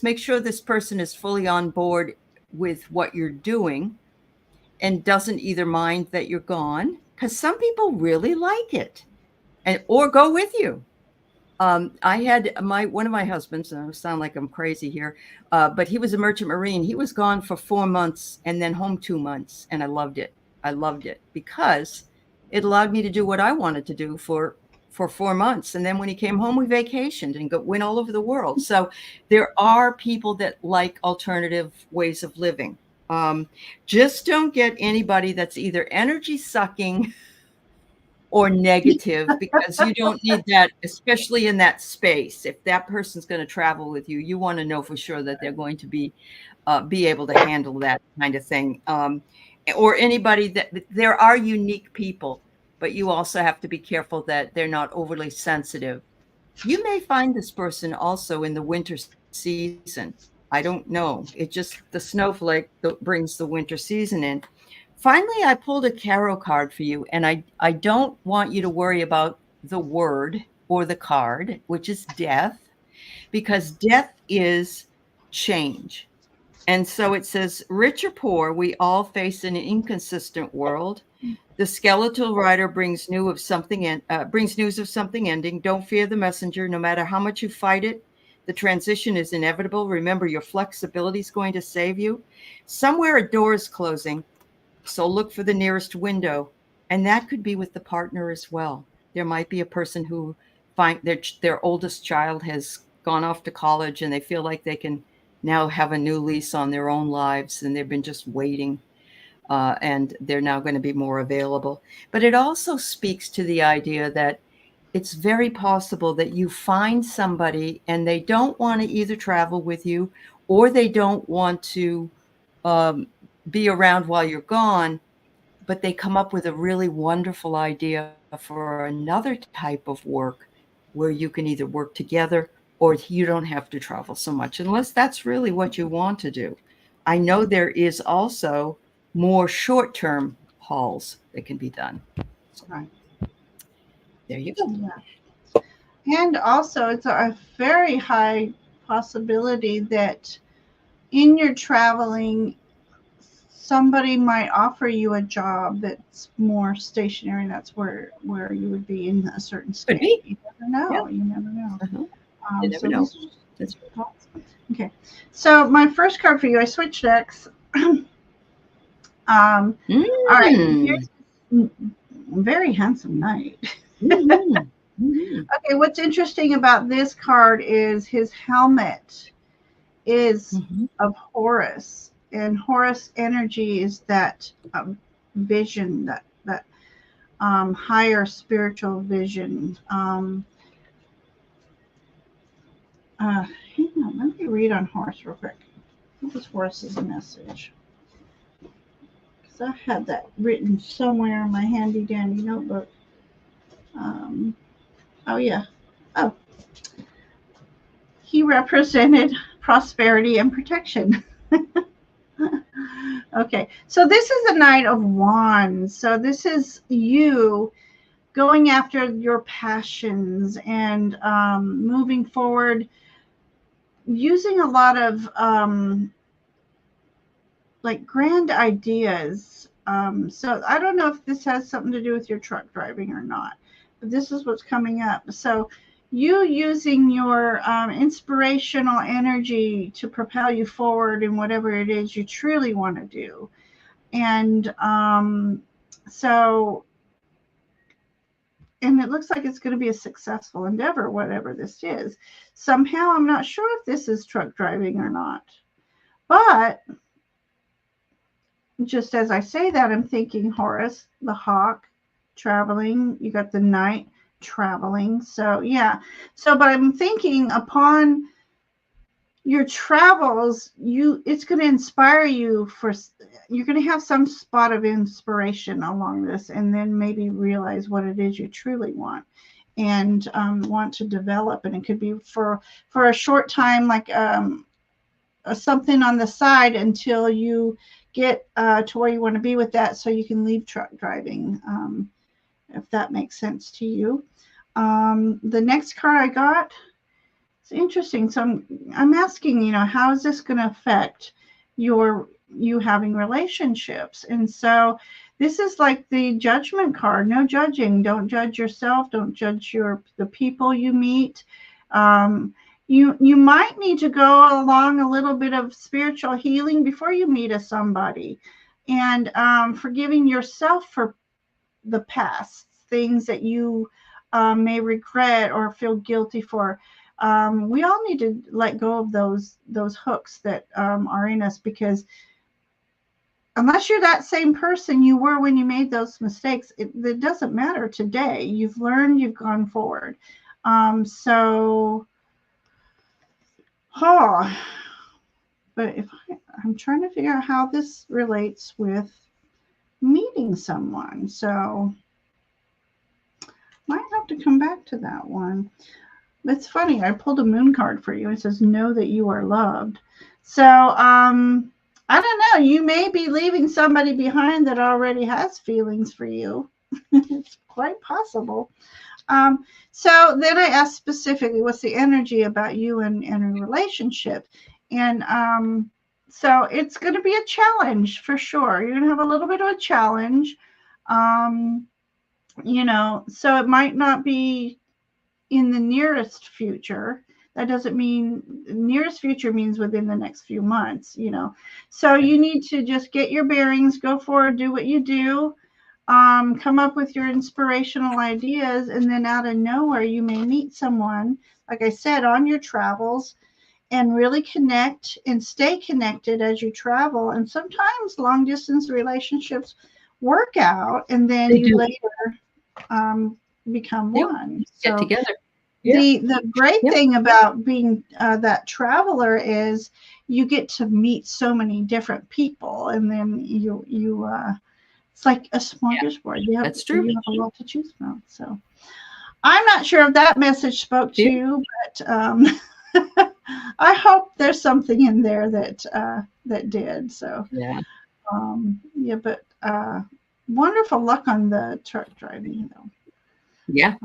make sure this person is fully on board with what you're doing and doesn't either mind that you're gone, because some people really like it, or go with you. I had one of my husbands, and I sound like I'm crazy here, but he was a merchant marine. He was gone for 4 months and then home 2 months, and I loved it. I loved it because it allowed me to do what I wanted to do for 4 months. And then when he came home, we vacationed and went all over the world. So there are people that like alternative ways of living. Just don't get anybody that's either energy sucking or negative, because you don't need that, especially in that space. If that person's going to travel with you, you want to know for sure that they're going to be able to handle that kind of thing. Or anybody there are unique people, but you also have to be careful that they're not overly sensitive. You may find this person also in the winter season. I don't know. The snowflake that brings the winter season in. Finally, I pulled a tarot card for you, and I don't want you to worry about the word or the card, which is death, because death is change. And so it says, rich or poor, we all face an inconsistent world. The skeletal rider brings news of something ending. Don't fear the messenger, no matter how much you fight it. The transition is inevitable. Remember, your flexibility is going to save you. Somewhere a door is closing, so look for the nearest window, and that could be with the partner as well. There might be a person who find their oldest child has gone off to college, and they feel like they can now have a new lease on their own lives, and they've been just waiting, and they're now going to be more available. But it also speaks to the idea that it's very possible that you find somebody and they don't want to either travel with you or they don't want to be around while you're gone, but they come up with a really wonderful idea for another type of work where you can either work together or you don't have to travel so much, unless that's really what you want to do. I know there is also more short-term hauls that can be done. Right. There you go. Yeah. And also, it's a very high possibility that in your traveling, somebody might offer you a job that's more stationary. That's where you would be in a certain state. You never know. Yeah. You never know. You never know. That's okay. So my first card for you, I switched decks. All right. Here's a very handsome knight. Okay. What's interesting about this card is his helmet is of Horus. And Horus energy is that vision, that higher spiritual vision. Hang on, let me read on Horus real quick. What was Horus's message? Because I had that written somewhere in my handy dandy notebook. Oh yeah. Oh, he represented prosperity and protection. Okay, so this is the Knight of Wands. So this is you going after your passions and moving forward, using a lot of like grand ideas. So I don't know if this has something to do with your truck driving or not, but this is what's coming up. So you using your inspirational energy to propel you forward in whatever it is you truly want to do. And so, and it looks like it's going to be a successful endeavor, whatever this is. Somehow, I'm not sure if this is truck driving or not. But just as I say that, I'm thinking Horus, the hawk, traveling. You got the knight traveling. So, yeah. So, but I'm thinking upon your travels, it's going to inspire you you're going to have some spot of inspiration along this, and then maybe realize what it is you truly want and want to develop. And it could be for a short time, like something on the side until you get to where you want to be with that, so you can leave truck driving, if that makes sense to you. The next card I got, it's interesting. So I'm asking, how is this going to affect you having relationships? And so this is like the judgment card. No judging. Don't judge yourself. Don't judge the people you meet. You might need to go along a little bit of spiritual healing before you meet somebody, and forgiving yourself for the past things that you may regret or feel guilty for. We all need to let go of those hooks that are in us, because unless you're that same person you were when you made those mistakes, it doesn't matter today. You've learned, you've gone forward. But if I'm trying to figure out how this relates with meeting someone, so might have to come back to that one. It's funny, I pulled a moon card for you. It says, know that you are loved. So, I don't know. You may be leaving somebody behind that already has feelings for you. It's quite possible. So then I asked specifically, what's the energy about you and a relationship? And So it's going to be a challenge for sure. You're going to have a little bit of a challenge. Um, so it might not be in the nearest future. That doesn't mean nearest future means within the next few months, So you need to just get your bearings, go forward, do what you do, come up with your inspirational ideas, and then out of nowhere, you may meet someone, like I said, on your travels, and really connect and stay connected as you travel. And sometimes long distance relationships work out, and then They you do. later become one. Get So together. the great thing about being that traveler is you get to meet so many different people, and then you it's like a smorgasbord. That's true. You have a lot to choose from. So I'm not sure if that message spoke to you, but I hope there's something in there that did. So but wonderful luck on the truck driving, though. Yeah.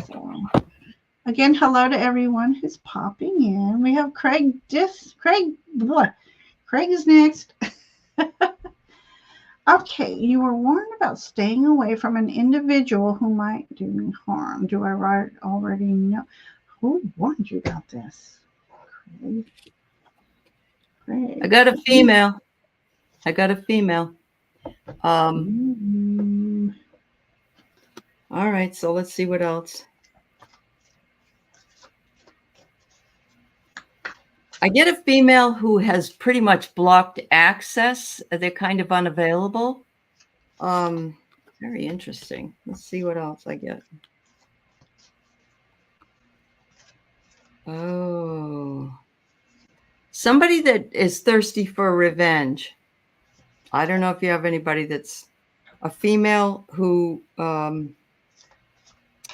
So, again, hello to everyone who's popping in. We have Craig. Craig is next. Okay, you were warned about staying away from an individual who might do me harm. Do I already know? Who warned you about this? Craig. I got a female. All right, so let's see what else. I get a female who has pretty much blocked access. They're kind of unavailable. Very interesting. Let's see what else I get. Oh, somebody that is thirsty for revenge. I don't know if you have anybody that's a female who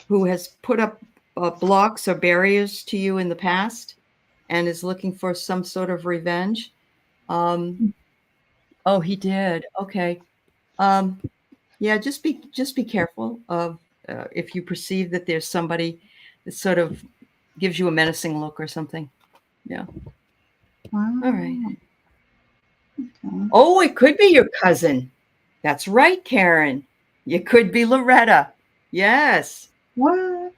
has put up blocks or barriers to you in the past and is looking for some sort of revenge. Oh, he did. Okay. Yeah, just be careful of if you perceive that there's somebody that sort of gives you a menacing look or something. Yeah. Wow. All right. Okay. Oh, it could be your cousin. That's right, Karen. You could be Loretta. Yes. What?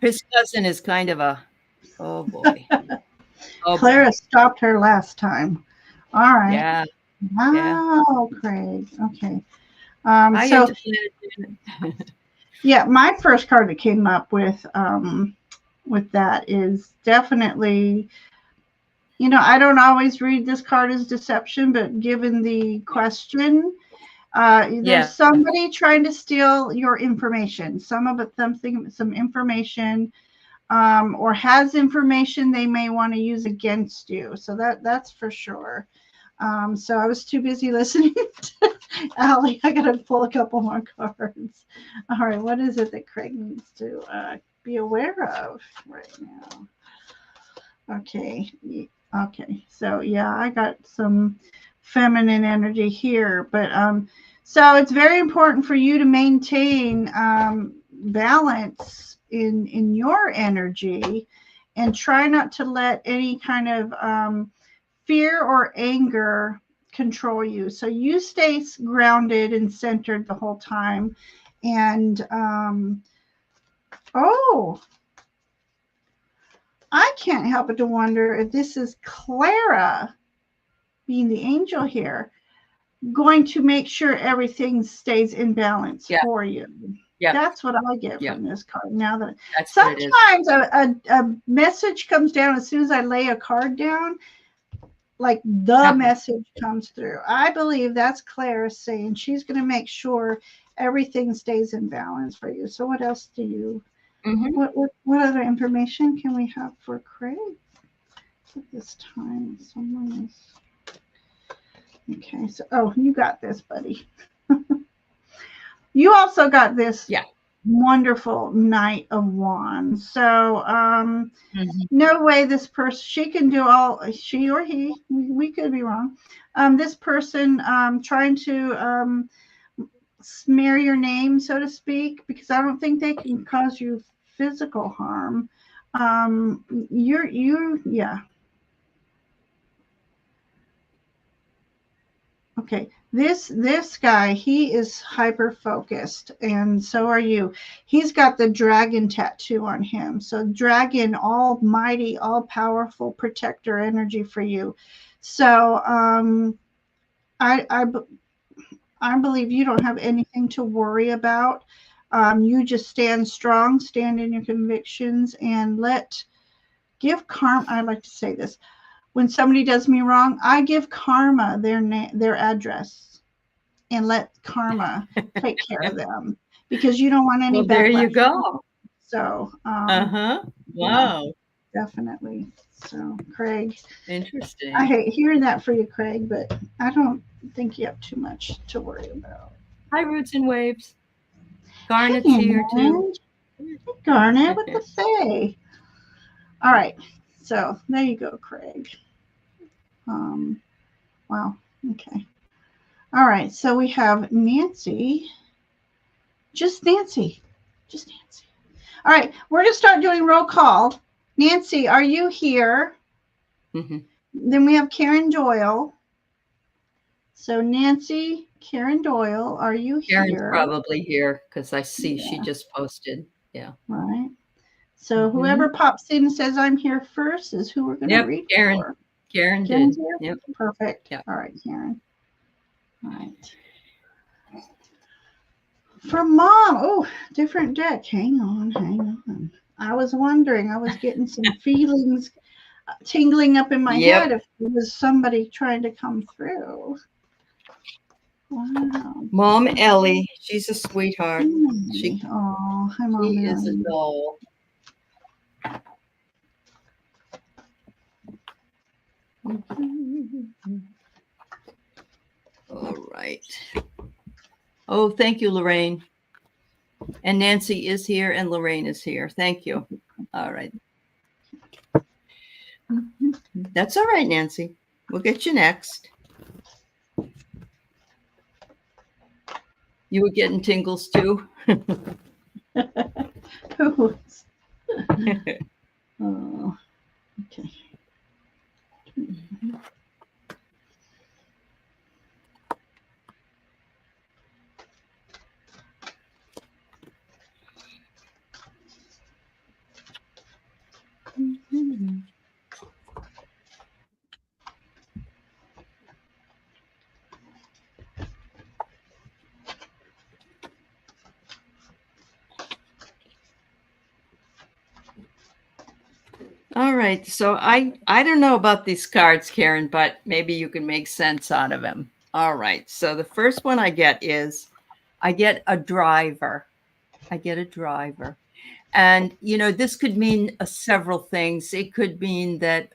His cousin is kind of a, oh boy. Clara stopped her last time. All right. Yeah. Wow, yeah. Craig. Okay. So yeah, my first card that came up with that is definitely, I don't always read this card as deception, but given the question, there's somebody trying to steal your information. Some information, or has information they may want to use against you. So that's for sure. So I was too busy listening to Aley. I got to pull a couple more cards. All right, what is it that Craig needs to be aware of right now? Okay. So yeah, I got some feminine energy here, but so it's very important for you to maintain balance in your energy, and try not to let any kind of fear or anger control you. So you stay grounded and centered the whole time. And I can't help but to wonder if this is Clara, being the angel here, going to make sure everything stays in balance for you. Yeah, that's what I get from this card. Now that sometimes a message comes down as soon as I lay a card down, like the message comes through. I believe that's Claire saying she's going to make sure everything stays in balance for you. So what else do you, what other information can we have for Craig at this time? Someone is, okay, so, you got this, buddy. You also got this wonderful Knight of Wands. So no way this person, she can do all, she or he, we could be wrong. This person trying to smear your name, so to speak, because I don't think they can cause you physical harm. Yeah. Okay, this guy, he is hyper focused, and so are you. He's got the dragon tattoo on him. So dragon, almighty, all powerful protector energy for you. So I I I believe you don't have anything to worry about. You just stand strong, stand in your convictions, and give karma. I like to say this: when somebody does me wrong, I give karma their address, and let karma take care of them, because you don't want any Well, there you backlash. go. So, Uh-huh. yeah, Wow. definitely. So, Craig, I Interesting. hate hearing that for you, Craig, but I don't think you have too much to worry about. Hi, Roots and Waves. Hey, Garnet's here too. Garnet. Hey, Garnet with the Fae. All right. So, there you go, Craig. Um, wow. Okay. All right. So, we have Nancy. Just Nancy. Just Nancy. All right. We're going to start doing roll call. Nancy, are you here? Mm-hmm. Then we have Karen Doyle. So, Nancy, Karen Doyle, are you Karen's here? probably here because I see she just posted. Yeah. Right. So, Mm-hmm. whoever pops in and says I'm here first is who we're going to read Karen. for. Karen Karen's did. here? Yep. Perfect. Yep. All right, Karen. All right. For Mom. Oh, different deck. Hang on. I was wondering. I was getting some feelings tingling up in my head if it was somebody trying to come through. Wow. Mom Ellie. She's a sweetheart. Oh, hi, Mom She is a Ellie. doll. All right. Oh, thank you, Lorraine. And Nancy is here and Lorraine is here. Thank you. All right. That's all right, Nancy. We'll get you next. You were getting tingles too? Oh, okay. All right. So I don't know about these cards, Karen, but maybe you can make sense out of them. All right. So the first one I get is I get a driver. I get a driver. And, you know, this could mean several things. It could mean that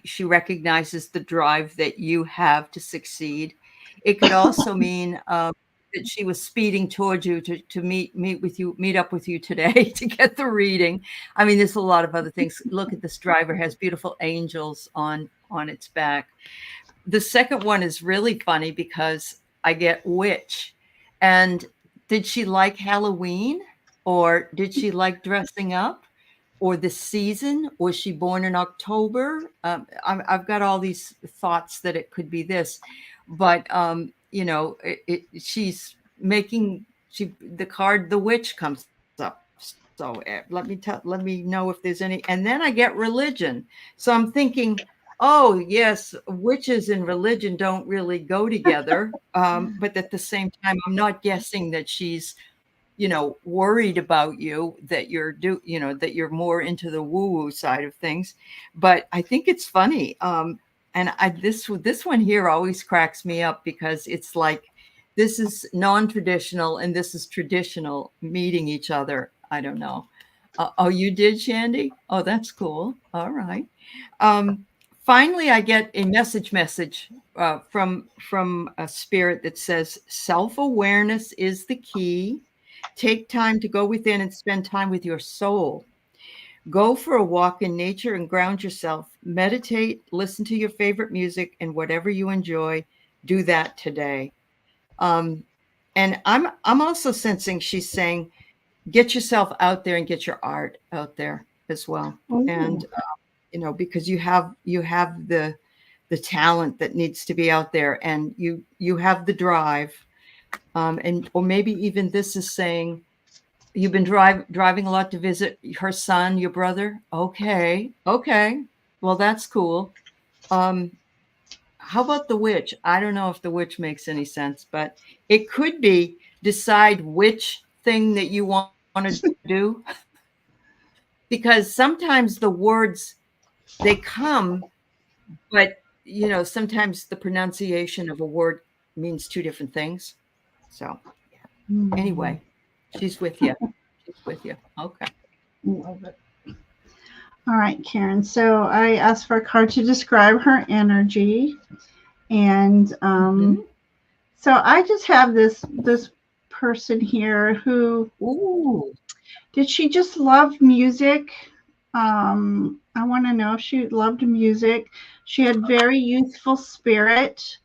she recognizes the drive that you have to succeed. It could also mean that she was speeding towards you to meet up with you today to get the reading. I mean, there's a lot of other things. Look at this driver, has beautiful angels on its back. The second one is really funny because I get witch. And did she like Halloween, or did she like dressing up, or the season? Was she born in October? I've got all these thoughts that it could be this, but you know, she's making the card, the witch, comes up. So let me know if there's any. And then I get religion. So I'm thinking, oh yes, witches and religion don't really go together. But at the same time, I'm not guessing that she's, you know, worried about you, that that you're more into the woo-woo side of things. But I think it's funny. And this one here always cracks me up because it's like, this is non-traditional and this is traditional meeting each other. I don't know. Oh, you did, Shandy? Oh, that's cool. All right. Finally, I get a message from a spirit that says, self-awareness is the key. Take time to go within and spend time with your soul. Go for a walk in nature and ground yourself. Meditate, listen to your favorite music, and whatever you enjoy, do that today. And I'm also sensing she's saying, get yourself out there and get your art out there as well. Ooh. And you know, because you have the talent that needs to be out there, and you have the drive, and or maybe even this is saying you've been driving a lot to visit her son, your brother. Okay, well that's cool. How about the witch? I don't know if the witch makes any sense, but it could be decide which thing that you want to do. Because sometimes the words, they come, but sometimes the pronunciation of a word means two different things. So anyway, she's with you. She's with you. Okay. Love it. All right, Karen. So I asked for a card to describe her energy. And so I just have this person here who, did she just love music? I want to know if she loved music. She had very youthful spirit.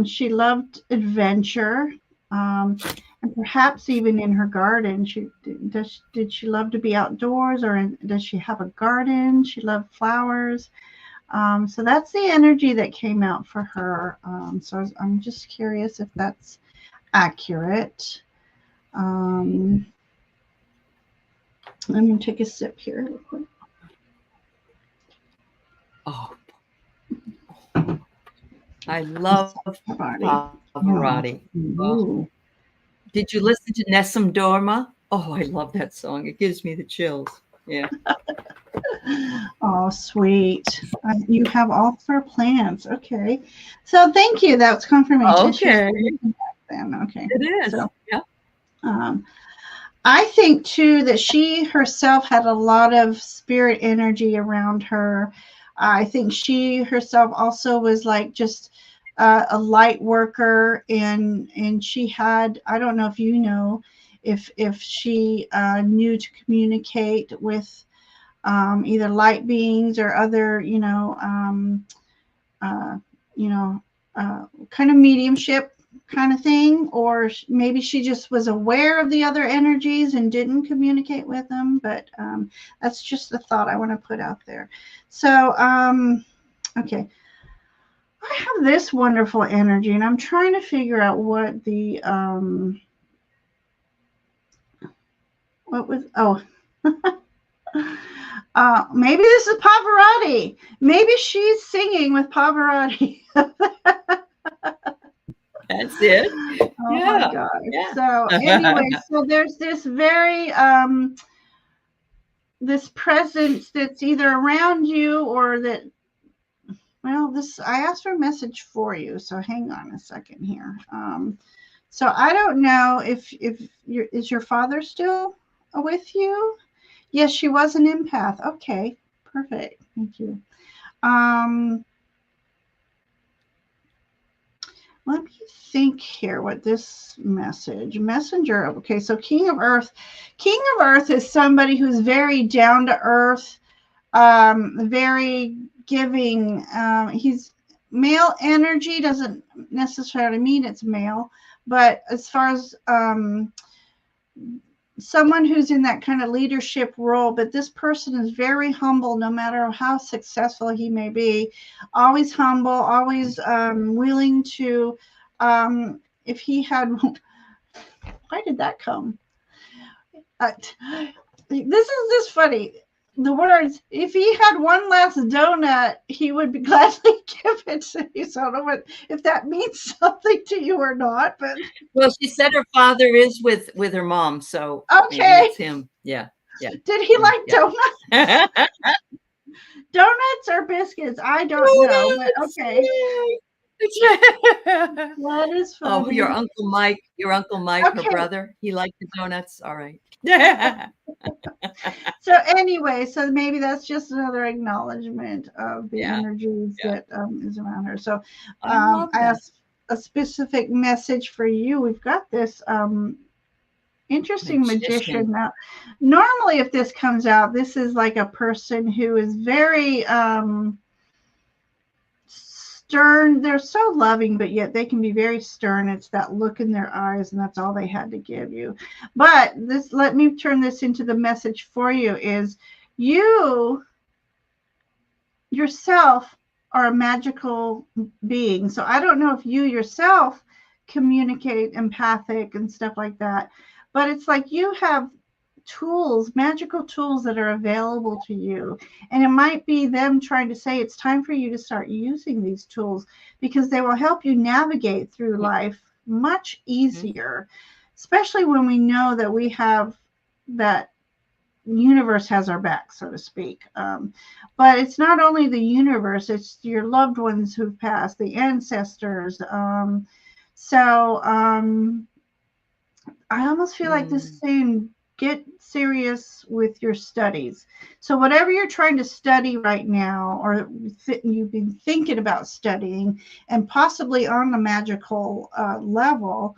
She loved adventure. And perhaps even in her garden, did she love to be outdoors, or does she have a garden? She loved flowers. So that's the energy that came out for her. So I'm just curious if that's accurate. I'm going to take a sip here real quick. Oh, I love Pavarotti. Oh. Did you listen to Nessun Dorma? Oh, I love that song. It gives me the chills. Yeah. Oh, sweet. You have all 4 plants. Okay. So thank you. That's confirmation. Okay. Then. Okay. It is. So, yeah. I think too that she herself had a lot of spirit energy around her. I think she herself also was like just a light worker, and she had, I don't know if you know, if she knew to communicate with either light beings or other, kind of mediumship kind of thing, or maybe she just was aware of the other energies and didn't communicate with them. But that's just the thought I want to put out there. So, okay. I have this wonderful energy, and I'm trying to figure out what the, maybe this is Pavarotti. Maybe she's singing with Pavarotti. That's it. Oh my gosh. Yeah. So anyway, so there's this very this presence that's either around you or that, well, this, I asked for a message for you, so hang on a second here. So I don't know if is your father still with you? Yes, she was an empath. Okay, perfect. Thank you. Let me think here what this messenger. Okay, so King of Earth is somebody who's very down to earth, very giving. He's male energy, doesn't necessarily mean it's male, but as far as someone who's in that kind of leadership role, but this person is very humble no matter how successful he may be. Always humble, always willing to, if he had, why did that come? This is just funny. The words, if he had one last donut, he would be gladly give it to you. So I don't know if that means something to you or not. But well, she said her father is with her mom, so okay, it's him. Yeah. Did he like donuts? Donuts or biscuits? I don't know. But okay. That is funny. Oh, your Uncle Mike, okay. Her brother, he liked the donuts. All right. So anyway, so maybe that's just another acknowledgement of the energies that is around her. So I asked a specific message for you. We've got this interesting magician. Now, normally if this comes out, this is like a person who is very stern. They're so loving, but yet they can be very stern. It's that look in their eyes, and that's all they had to give you. But this, let me turn this into the message for you, is you yourself are a magical being. So I don't know if you yourself communicate empathic and stuff like that, but it's like you have tools, magical tools that are available to you. And it might be them trying to say it's time for you to start using these tools because they will help you navigate through life much easier, especially when we know that we have that universe has our back, so to speak. But it's not only the universe, it's your loved ones who've passed, the ancestors. I almost feel like this is saying get serious with your studies. So whatever you're trying to study right now, or you've been thinking about studying, and possibly on the magical level,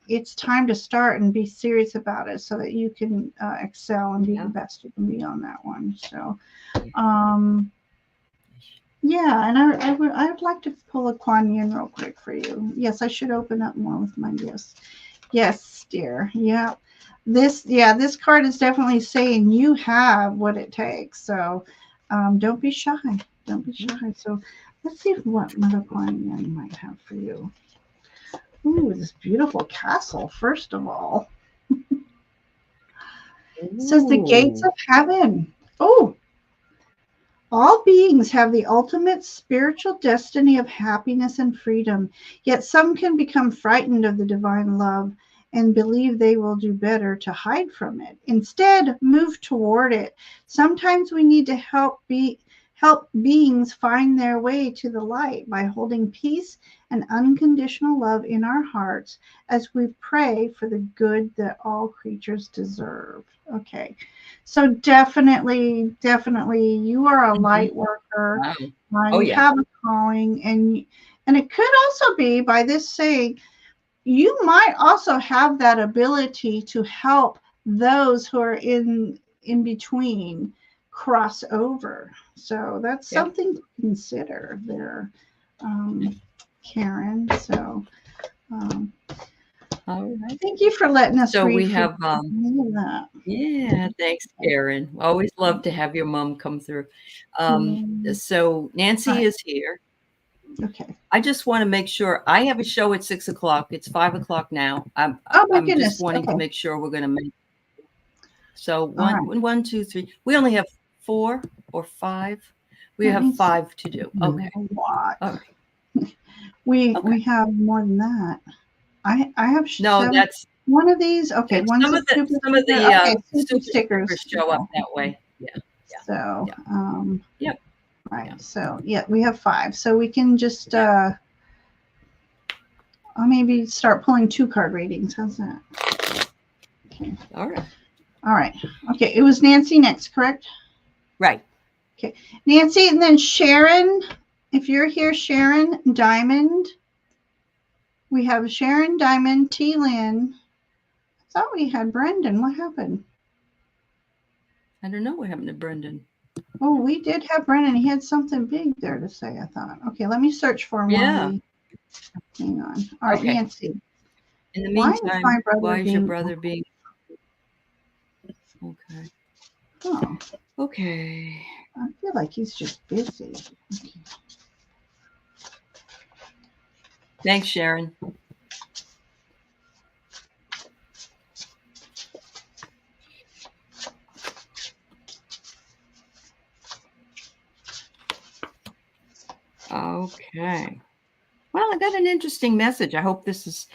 it's time to start and be serious about it so that you can excel and be the best you can be on that one. So, yeah, and I would like to pull a Kuan Yin real quick for you. Yes, I should open up more with my gifts. Yes, dear. Yeah. This card is definitely saying you have what it takes. So don't be shy. Don't be shy. So let's see what Mother Kuan Yin might have for you. Ooh, this beautiful castle, first of all. It says the gates of heaven. Oh, all beings have the ultimate spiritual destiny of happiness and freedom, yet some can become frightened of the divine love and believe they will do better to hide from it. Instead, move toward it. Sometimes we need to help beings find their way to the light by holding peace and unconditional love in our hearts as we pray for the good that all creatures deserve. Okay. So definitely, you are a light worker. Wow. You have a calling, and it could also be by this saying, you might also have that ability to help those who are in between cross over. So that's something to consider there, Karen. So all right. Thank you for letting us read. We have that. Yeah, thanks, Karen. Always love to have your mom come through. So Nancy is here. Okay. I just want to make sure I have a show at 6 o'clock. It's 5 o'clock now. I'm just wanting to make sure we're going to make. So one, 2, 3. We only have 4 or 5. We have 5 to do. Okay. All right. We have more than that. I have that's one of these. Okay, some of the super stickers show up that way. Yeah. So yep. Right. So we have 5. So we can just I'll maybe start pulling 2 card readings. How's that? Okay. All right. Okay. It was Nancy next, correct? Right. Okay. Nancy, and then Sharon. If you're here, Sharon Diamond. We have Sharon Diamond, T. Lynn. I thought we had Brendan. What happened? I don't know what happened to Brendan. Oh, we did have Brendan. He had something big there to say, I thought. Okay, let me search for him. Hang on. All right, Nancy. In the meantime, why is your brother being... Okay. Oh. Okay. I feel like he's just busy. Okay. Thanks, Sharon. Okay. Well, I got an interesting message. I hope this is...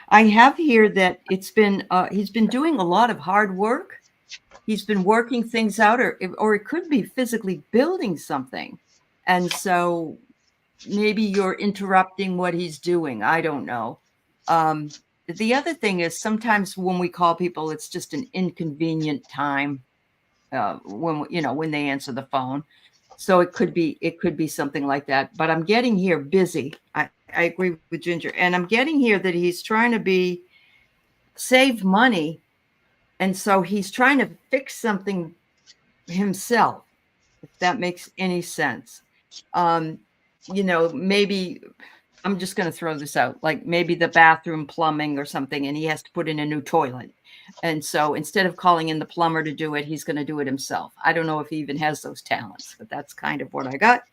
I have here that it's been... he's been doing a lot of hard work. He's been working things out, or it could be physically building something. And so maybe you're interrupting what he's doing. I don't know. The other thing is sometimes when we call people, it's just an inconvenient time when they answer the phone. So it could be something like that. But I'm getting here busy. I agree with Ginger. And I'm getting here that he's trying to save money. And so he's trying to fix something himself, if that makes any sense. Maybe I'm just going to throw this out, like maybe the bathroom plumbing or something, and he has to put in a new toilet. And so instead of calling in the plumber to do it, he's going to do it himself. I don't know if he even has those talents, but that's kind of what I got.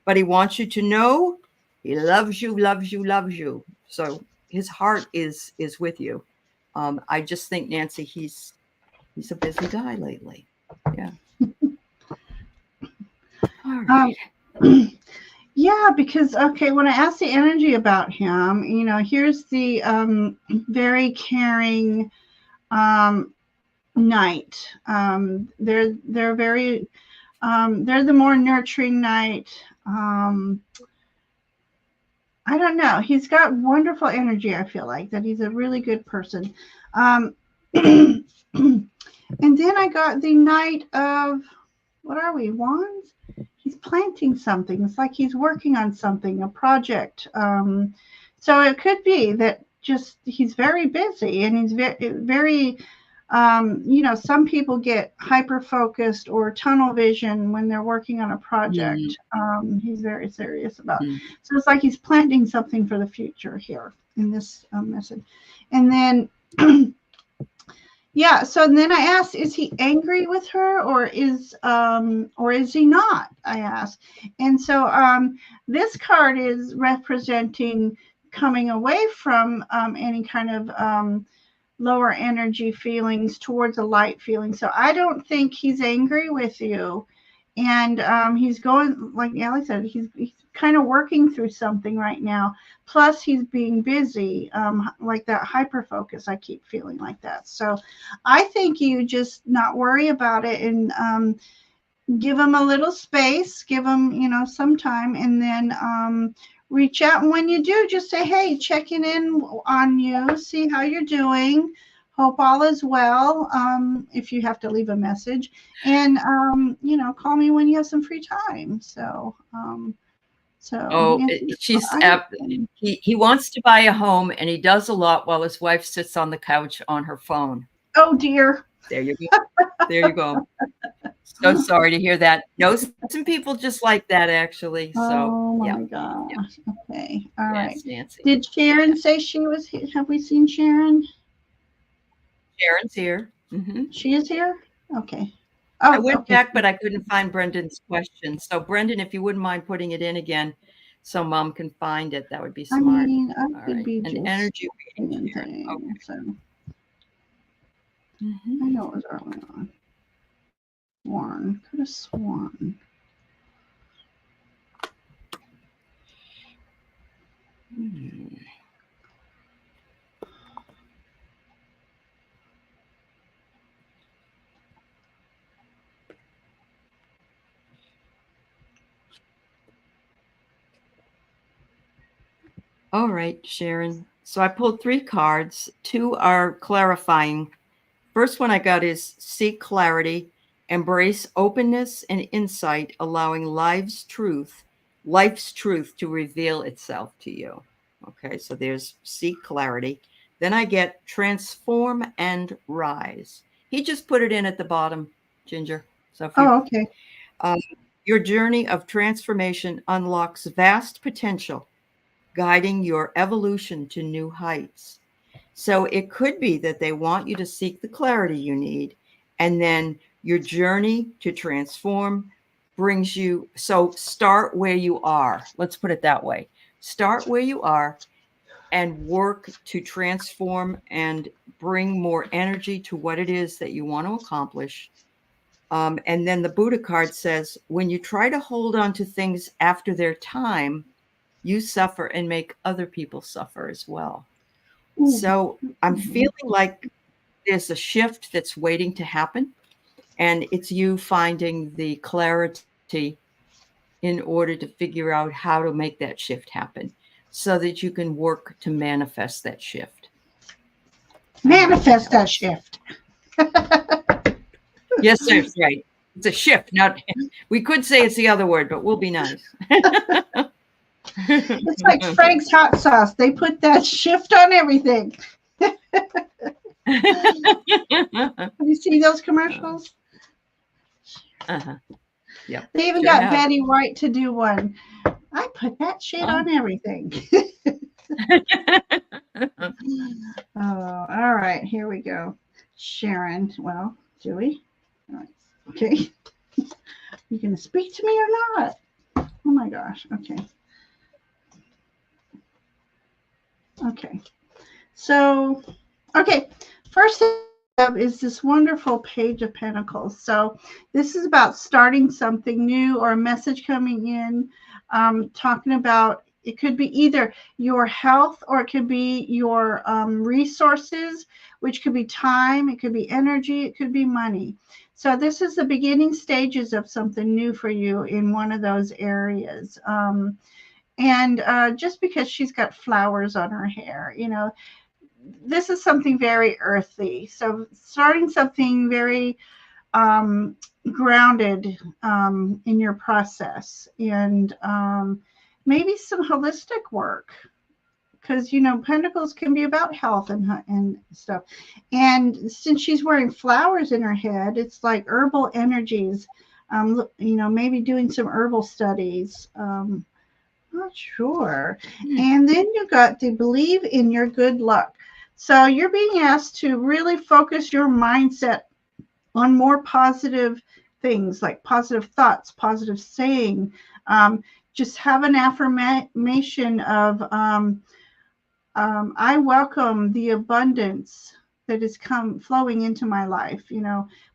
But he wants you to know he loves you, loves you, loves you. So his heart is with you. I just think, Nancy, he's a busy guy lately. Yeah. All right. Yeah, because when I asked the energy about him, here's the very caring knight. They're very they're the more nurturing knight. I don't know. He's got wonderful energy. I feel like that he's a really good person. And then I got the knight of, what are we, wands? He's planting something. It's like he's working on something, a project. So it could be that just he's very busy, and he's very some people get hyper focused or tunnel vision when they're working on a project. He's very serious about it. So it's like he's planting something for the future here in this message. And then yeah, so then I asked, is he angry with her, or is he not? I asked. And so this card is representing coming away from any kind of lower energy feelings towards a light feeling. So I don't think he's angry with you. And he's going, like Aley said, he's kind of working through something right now. Plus, he's being busy, like that hyper focus. I keep feeling like that. So I think you just not worry about it and give him a little space, give him, some time, and then reach out. And when you do, just say, hey, checking in on you, see how you're doing. Hope all is well. If you have to leave a message, and call me when you have some free time. So, he wants to buy a home, and he does a lot while his wife sits on the couch on her phone. Oh dear. There you go. There you go. So sorry to hear that. No, some people just like that, actually. So, oh my gosh. Yeah. Okay. All right. Nancy. Did Sharon say she was here? Have we seen Sharon? Sharon's here. She is here? Okay. Oh, I went back, but I couldn't find Brendan's question. So, Brendan, if you wouldn't mind putting it in again so Mom can find it, that would be smart. I mean, I could be an just energy reading thing. Okay. So. I know it was early on. Sworn. Could have sworn. All right, Sharon. So I pulled 3 cards. 2 are clarifying. First one I got is seek clarity, embrace openness and insight, allowing life's truth to reveal itself to you. Okay, so there's seek clarity. Then I get transform and rise. He just put it in at the bottom, Ginger. So if okay. Your journey of transformation unlocks vast potential, guiding your evolution to new heights. So it could be that they want you to seek the clarity you need, and then your journey to transform brings you. So start where you are. Let's put it that way. Start where you are and work to transform and bring more energy to what it is that you want to accomplish. And then the Buddha card says, when you try to hold on to things after their time, you suffer and make other people suffer as well. So I'm feeling like there's a shift that's waiting to happen, and it's you finding the clarity in order to figure out how to make that shift happen so that you can work to manifest that shift. Manifest that shift. Yes, sir. Right. It's a shift. Now, we could say it's the other word, but we'll be nice. It's like Frank's hot sauce. They put that shift on everything. Have you seen those commercials? Yeah. They even got Betty White to do one. I put that shit on everything. Oh, all right. Here we go. Sharon. Well, do we? All right. Okay. You going to speak to me or not? Oh my gosh. Okay. Okay. So, okay. First thing is this wonderful Page of Pentacles. So this is about starting something new or a message coming in, talking about, it could be either your health or it could be your resources, which could be time, it could be energy, it could be money. So this is the beginning stages of something new for you in one of those areas. And just because she's got flowers on her hair, this is something very earthy. So starting something very grounded in your process, and maybe some holistic work, because pentacles can be about health and stuff. And since she's wearing flowers in her head, it's like herbal energies. Maybe doing some herbal studies. Not sure. And then you got to believe in your good luck. So you're being asked to really focus your mindset on more positive things, like positive thoughts, positive saying. Just have an affirmation of, I welcome the abundance that is flowing into my life.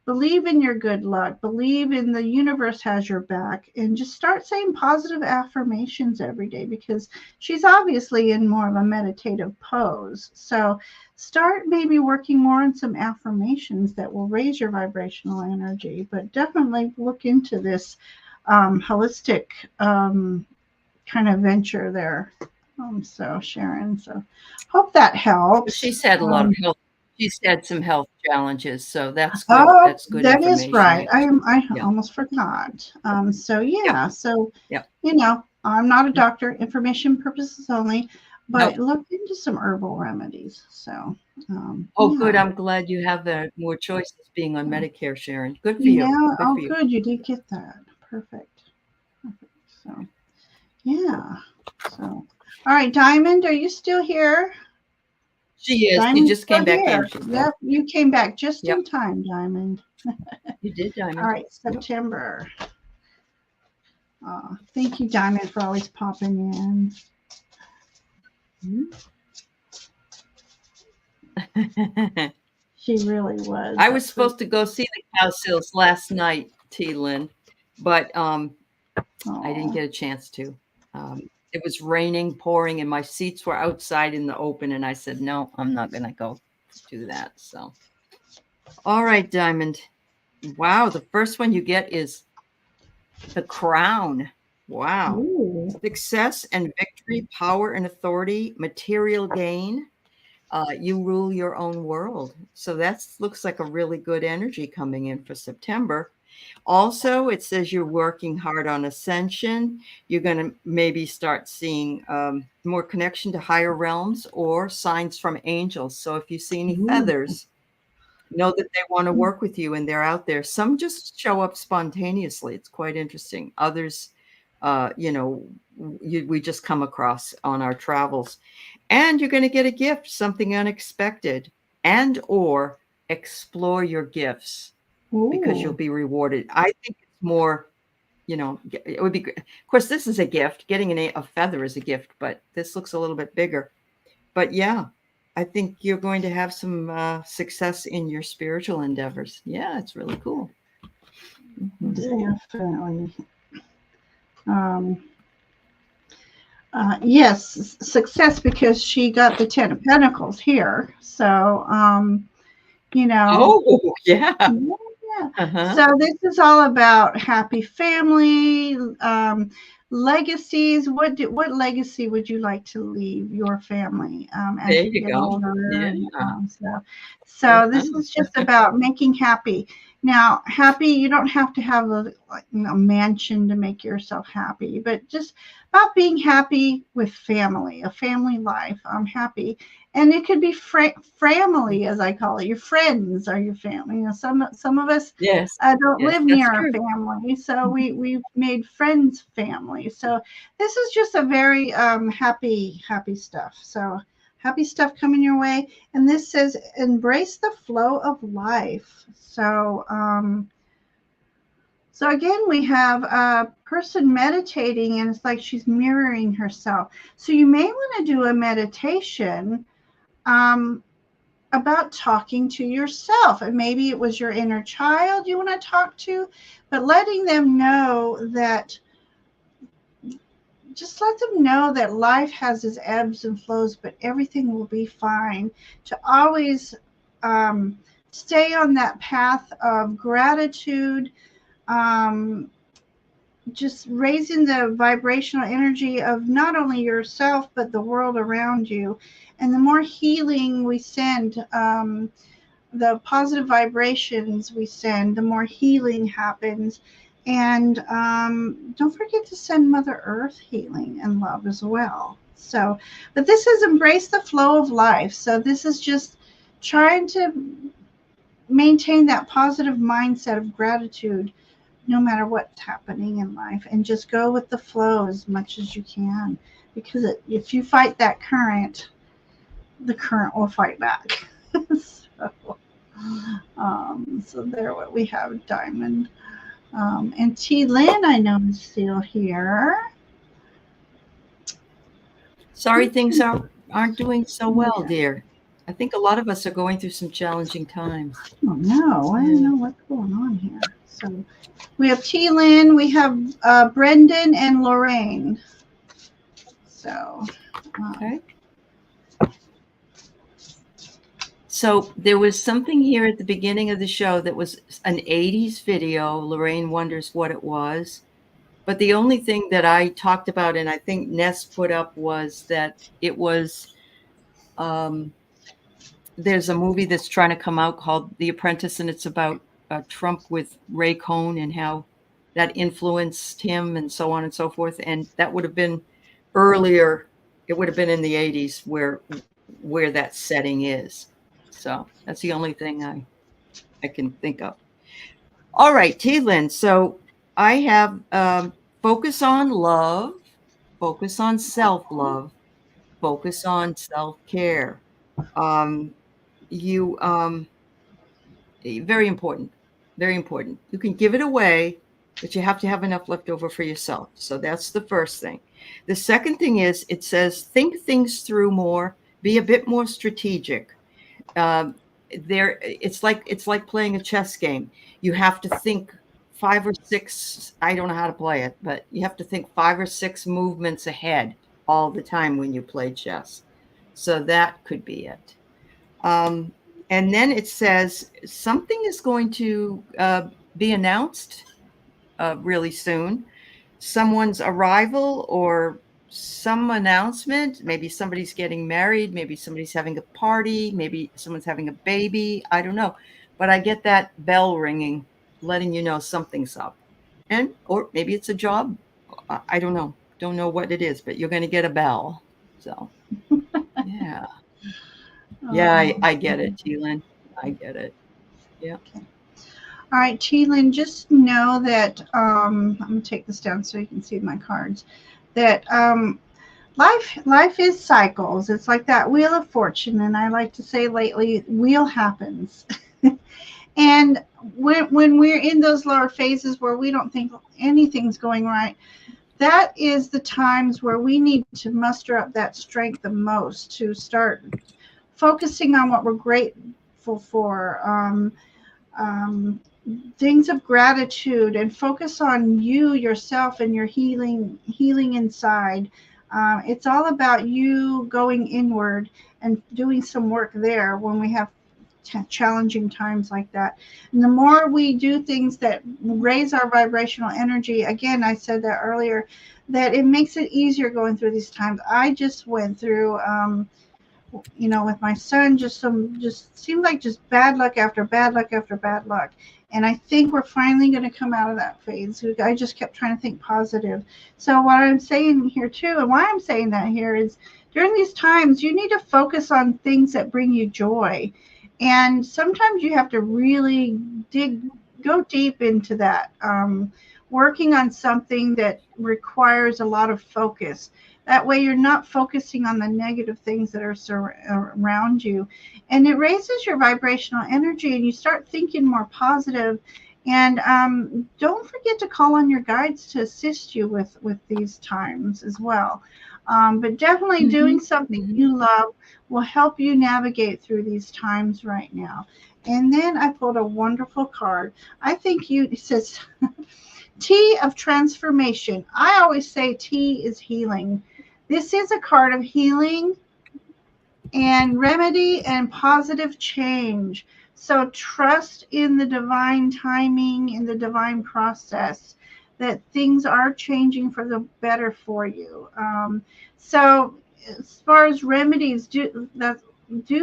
Believe in your good luck, believe in the universe has your back, and just start saying positive affirmations every day, because she's obviously in more of a meditative pose. So start maybe working more on some affirmations that will raise your vibrational energy, but definitely look into this holistic kind of venture there. So Sharon, so hope that helps. She's had a lot of health. She's had some health challenges, so that's good. Oh, That's good that information. is right. I almost forgot. So yeah. So I'm not a doctor. Information purposes only, but look into some herbal remedies. So. Good. I'm glad you have more choices being on Medicare, Sharon. Good for you. Yeah. Good. You did get that. Perfect. So, yeah. So, all right, Diamond, are you still here? She is. Diamond's she just came back in. Yep, you came back just in time, Diamond. You did, Diamond. All right, September. Thank you, Diamond, for always popping in. She really was. I was supposed to go see the cow sills last night, T-Lynn, but I didn't get a chance to. It was raining, pouring, and my seats were outside in the open, and I said, no, I'm not going to go do that. So, all right, Diamond. Wow, the first one you get is the Crown. Wow. Ooh. Success and victory, power and authority, material gain. You rule your own world. So that looks like a really good energy coming in for September. Also, it says you're working hard on ascension. You're going to maybe start seeing more connection to higher realms or signs from angels. So if you see any feathers, know that they want to work with you and they're out there. Some just show up spontaneously. It's quite interesting. Others, we just come across on our travels. And you're going to get a gift, something unexpected, and or explore your gifts. Ooh. Because you'll be rewarded. I think it's more, it would be great. Of course, this is a gift. Getting a feather is a gift, but this looks a little bit bigger. But yeah, I think you're going to have some success in your spiritual endeavors. Yeah, it's really cool. Definitely. Yes, success, because she got the 10 of Pentacles here. So, Oh, yeah. Uh-huh. So this is all about happy family, legacies. What legacy would you like to leave your family as you get older? Yeah. So this is just about making happy. Now, happy, you don't have to have a mansion to make yourself happy, but just about being happy with family, a family life. I'm happy. And it could be family, as I call it. Your friends are your family. You know, some of us Yes, don't yes, live that's near our true. family, so we've made friends family. So this is just a very happy stuff. So happy stuff coming your way. And this says, embrace the flow of life. So again, we have a person meditating, and it's like she's mirroring herself. So you may want to do a meditation um, about talking to yourself. And maybe it was your inner child you want to talk to, but letting them know that, just let them know that life has its ebbs and flows, but everything will be fine. To always um, stay on that path of gratitude, um, just raising the vibrational energy of not only yourself, but the world around you. And the more healing we send, the positive vibrations we send, the more healing happens. And don't forget to send Mother Earth healing and love as well. So, but this is embrace the flow of life. So this is just trying to maintain that positive mindset of gratitude no matter what's happening in life, and just go with the flow as much as you can, because if you fight that current, the current will fight back. so, so there what we have, Diamond. And T Lynn, I know, is still here. Sorry things aren't doing so well, dear. I think a lot of us are going through some challenging times. Oh no, I don't Yeah. know what's going on here. So we have T Lynn, we have Brendan and Lorraine. So Okay. So there was something here at the beginning of the show that was an 80s video. Lorraine wonders what it was. But the only thing that I talked about, and I think Ness put up, was that it was, there's a movie that's trying to come out called The Apprentice, and it's about Trump with Ray Cohn and how that influenced him and so on and so forth. And that would have been earlier. It would have been in the 80s where that setting is. So that's the only thing I can think of. All right, T-Lynn. So I have focus on love, focus on self-love, focus on self-care. Um, you very important, very important. You can give it away, but you have to have enough left over for yourself. So that's the first thing. The second thing is, it says think things through more, be a bit more strategic. um, it's like playing a chess game. You have to think 5 or 6, I don't know how to play it, but you have to think 5 or 6 movements ahead all the time when you play chess. So that could be it. um, and then it says something is going to be announced really soon, someone's arrival or some announcement. Maybe somebody's getting married, maybe somebody's having a party, maybe someone's having a baby. I don't know. But I get that bell ringing, letting you know something's up. And, or maybe it's a job. I don't know. Don't know what it is, but you're going to get a bell. So, yeah. Yeah, I get it, Teelan. I get it. Yeah. all right, Cheelan, just know that I'm gonna take this down so you can see my cards. That life is cycles. It's like that wheel of fortune, and I like to say lately, wheel happens. And when we're in those lower phases where we don't think anything's going right, that is the times where we need to muster up that strength the most to start focusing on what we're grateful for. Um, Things of gratitude, and focus on you yourself and your healing inside. It's all about you going inward and doing some work there when we have challenging times like that. And the more we do things that raise our vibrational energy, again, I said that earlier, that it makes it easier going through these times. I just went through with my son, just seemed like just bad luck after bad luck after bad luck. And I think we're finally going to come out of that phase. I just kept trying to think positive. So what I'm saying here too, and why I'm saying that here is during these times, you need to focus on things that bring you joy. And sometimes you have to really go deep into that. Working on something that requires a lot of focus. That way you're not focusing on the negative things that are around you. And it raises your vibrational energy and you start thinking more positive. And don't forget to call on your guides to assist you with these times as well. But definitely doing something you love will help you navigate through these times right now. And then I pulled a wonderful card. I think it says Tea of Transformation. I always say tea is healing. This is a card of healing and remedy and positive change. So trust in the divine timing, in the divine process, that things are changing for the better for you. So as far as remedies, do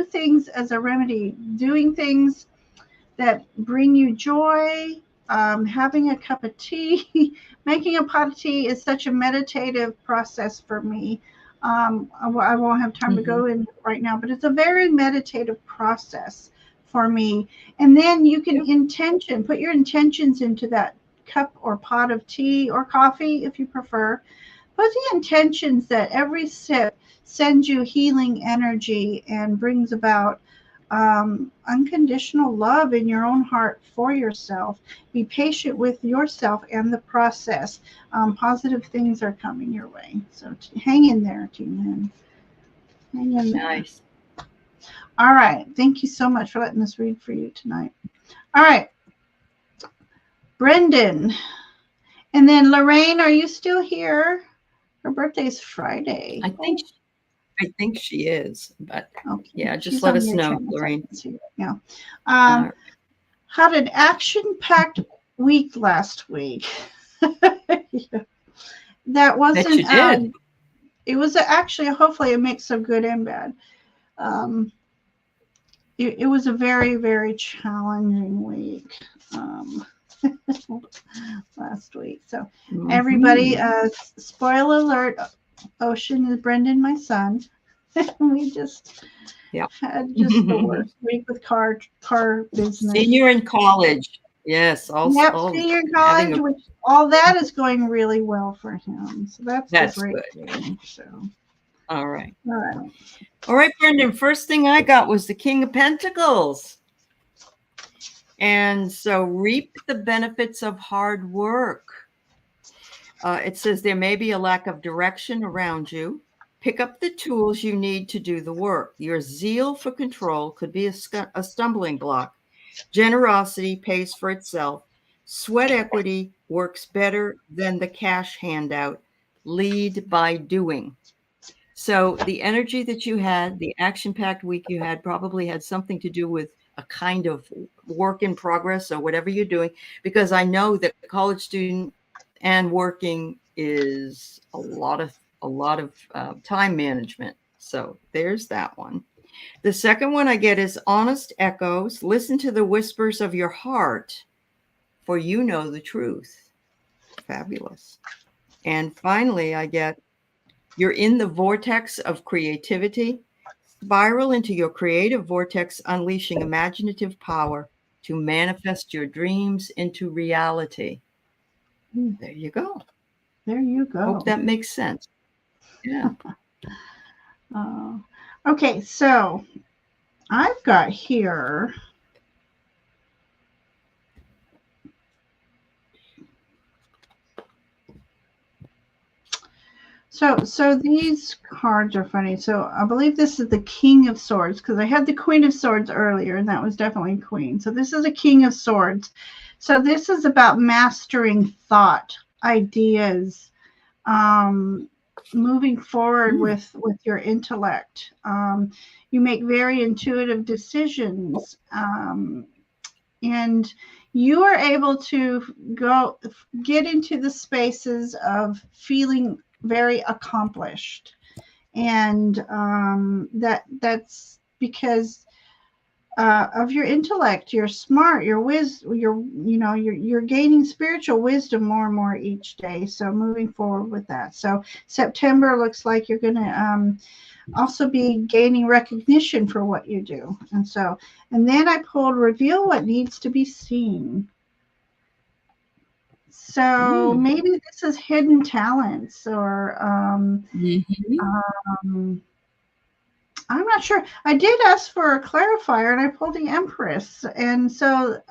things as a remedy, doing things that bring you joy. Having a cup of tea, making a pot of tea is such a meditative process for me. I won't have time to go in right now, but it's a very meditative process for me. And then you can put your intentions into that cup or pot of tea or coffee if you prefer. Put the intentions that every sip sends you healing energy and brings about unconditional love in your own heart for yourself. Be patient with yourself and the process. Positive things are coming your way. So hang in there, Team. Hang in there. Nice. All right. Thank you so much for letting us read for you tonight. All right. Brendan. And then Lorraine, are you still here? Her birthday's Friday. I think she is, but okay. Yeah, just let us know, Lorraine. Yeah. Had an action-packed week last week. Yeah. That wasn't. Bet you did. It was actually, hopefully, a mix of good and bad. It was a very, very challenging week last week. So everybody, spoiler alert, Ocean is Brendan, my son. We just had just the worst week with car business. Senior in college. Yes. Senior in college, which all that is going really well for him. So that's great thing. So. All right, Brendan. First thing I got was the King of Pentacles. And so reap the benefits of hard work. It says there may be a lack of direction around you. Pick up the tools you need to do the work. Your zeal for control could be a stumbling block. Generosity pays for itself. Sweat equity works better than the cash handout. Lead by doing. So the energy that you had, the action-packed week you had, probably had something to do with a kind of work in progress or whatever you're doing, because I know that college student and working is a lot of time management. So there's that one. The second one I get is honest echoes. Listen to the whispers of your heart, for you know the truth. Fabulous. And finally, I get you're in the vortex of creativity. Spiral into your creative vortex, unleashing imaginative power to manifest your dreams into reality. There you go. There you go. Hope that makes sense. Yeah. Okay, so I've got here. So these cards are funny. So I believe this is the King of Swords, because I had the Queen of Swords earlier, and that was definitely Queen. So this is a King of Swords. So this is about mastering thought, ideas, moving forward with your intellect. You make very intuitive decisions, and you are able to get into the spaces of feeling very accomplished. and that's because of your intellect. You're smart, you're gaining spiritual wisdom more and more each day. So moving forward with that. So September looks like you're going to also be gaining recognition for what you do. And then I pulled reveal what needs to be seen. So maybe this is hidden talents, or I'm not sure. I did ask for a clarifier, and I pulled the Empress. And so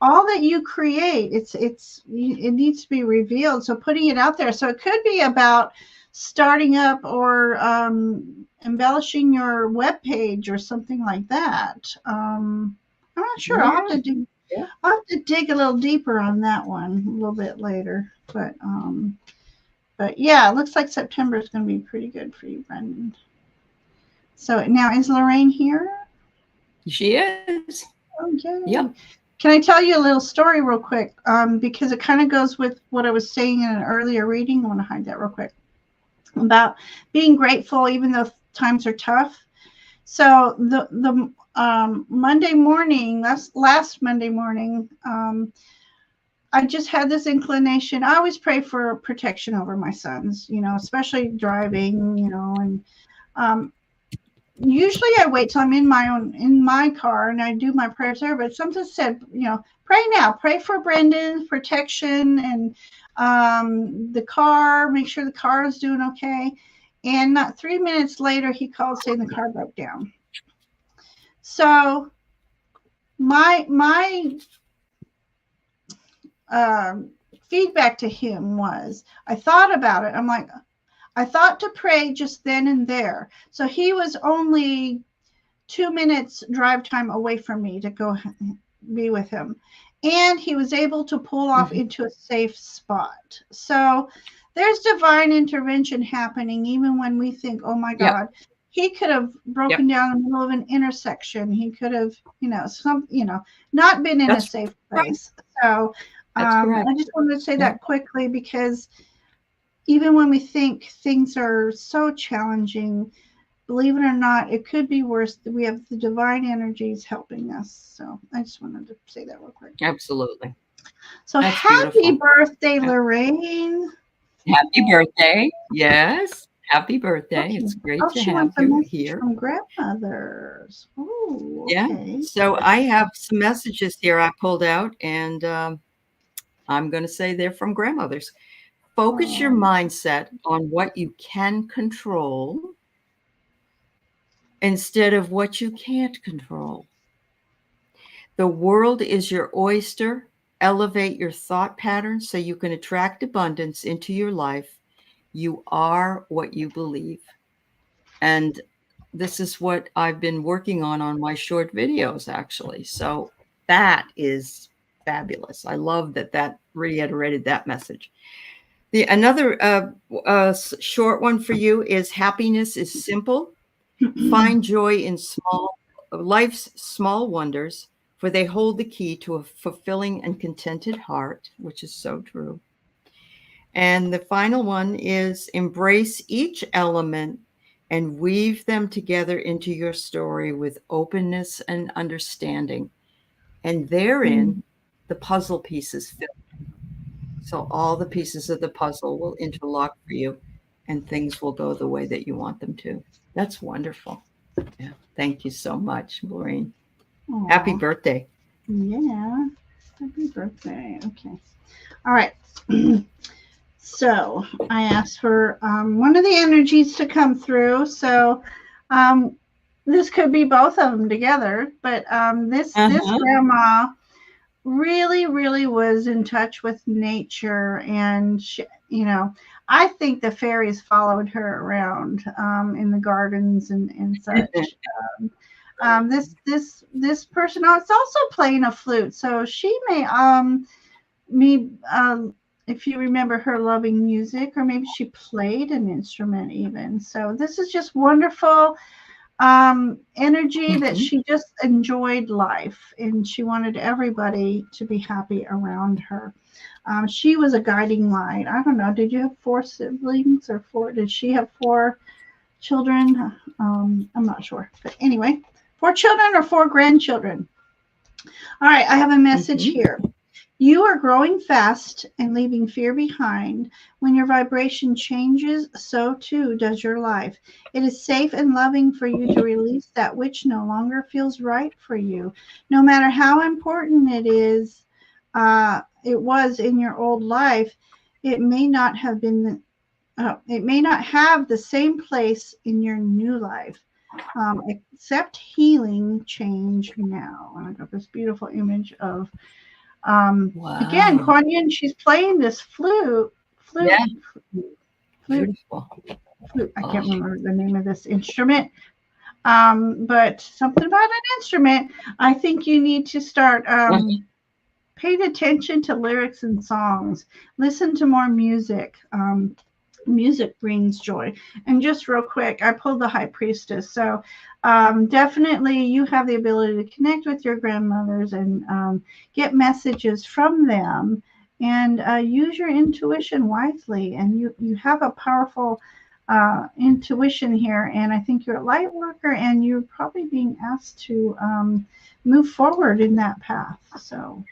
all that you create, it needs to be revealed. So putting it out there. So it could be about starting up or embellishing your web page or something like that. I'm not sure. Yeah. I'll have to dig a little deeper on that one a little bit later. But yeah, it looks like September is going to be pretty good for you, Brendan. So now, is Lorraine here? She is. Okay. Yep. Can I tell you a little story real quick? Because it kind of goes with what I was saying in an earlier reading. I want to hide that real quick. About being grateful even though times are tough. So the Monday morning, last Monday morning, I just had this inclination. I always pray for protection over my sons, especially driving, and usually I wait till I'm in my car and I do my prayers there. But something said, pray now, pray for Brendan's protection and the car, make sure the car is doing okay. And not 3 minutes later, he called saying the car broke down. So my feedback to him was, I thought about it. I'm like, I thought to pray just then and there. So he was only 2 minutes drive time away from me to go be with him. And he was able to pull off into a safe spot. So there's divine intervention happening even when we think, oh my God, he could have broken down in the middle of an intersection. He could have, not been in a safe place. So I just wanted to say that quickly, because even when we think things are so challenging, believe it or not, it could be worse. We have the divine energies helping us. So I just wanted to say that real quick. Absolutely. So that's happy beautiful. Birthday, Lorraine. Happy birthday. Yes. Happy birthday. Okay. It's great to have you here. From grandmothers. Oh, okay. Yeah. So I have some messages here I pulled out, and I'm going to say they're from grandmothers. Focus your mindset on what you can control instead of what you can't control. The world is your oyster. Elevate your thought patterns so you can attract abundance into your life. You are what you believe. And this is what I've been working on my short videos, actually. So that is fabulous. I love that reiterated that message. Another short one for you is happiness is simple. Find joy in life's small wonders, for they hold the key to a fulfilling and contented heart, which is so true. And the final one is embrace each element and weave them together into your story with openness and understanding. And therein, the puzzle pieces fit. So all the pieces of the puzzle will interlock for you, and things will go the way that you want them to. That's wonderful. Yeah. Thank you so much, Maureen. Aww. Happy birthday. Yeah. Happy birthday. Okay. All right. So I asked for one of the energies to come through. So this could be both of them together, but this grandma really, really was in touch with nature, and she, I think the fairies followed her around in the gardens and such. This person is also playing a flute, so she may if you remember her loving music, or maybe she played an instrument even. So this is just wonderful energy that she just enjoyed life, and she wanted everybody to be happy around her. She was a guiding light. I don't know, did you have 4 siblings or 4? Did she have 4 children. I'm not sure. But anyway, 4 children or 4 grandchildren. All right, I have a message here. You are growing fast and leaving fear behind. When your vibration changes, so too does your life. It is safe and loving for you to release that which no longer feels right for you. No matter how important it was in your old life, it may not have been. It may not have the same place in your new life. Accept healing change now. And I got this beautiful image of. Wow. Again, Kuan Yin, she's playing this flute. Yeah. Beautiful. Flute. I can't remember the name of this instrument. But something about an instrument. I think you need to start paying attention to lyrics and songs. Listen to more music. Music brings joy. And just real quick, I pulled the High Priestess. So definitely you have the ability to connect with your grandmothers and get messages from them, and use your intuition wisely. And you have a powerful intuition here. And I think you're a light worker, and you're probably being asked to move forward in that path. So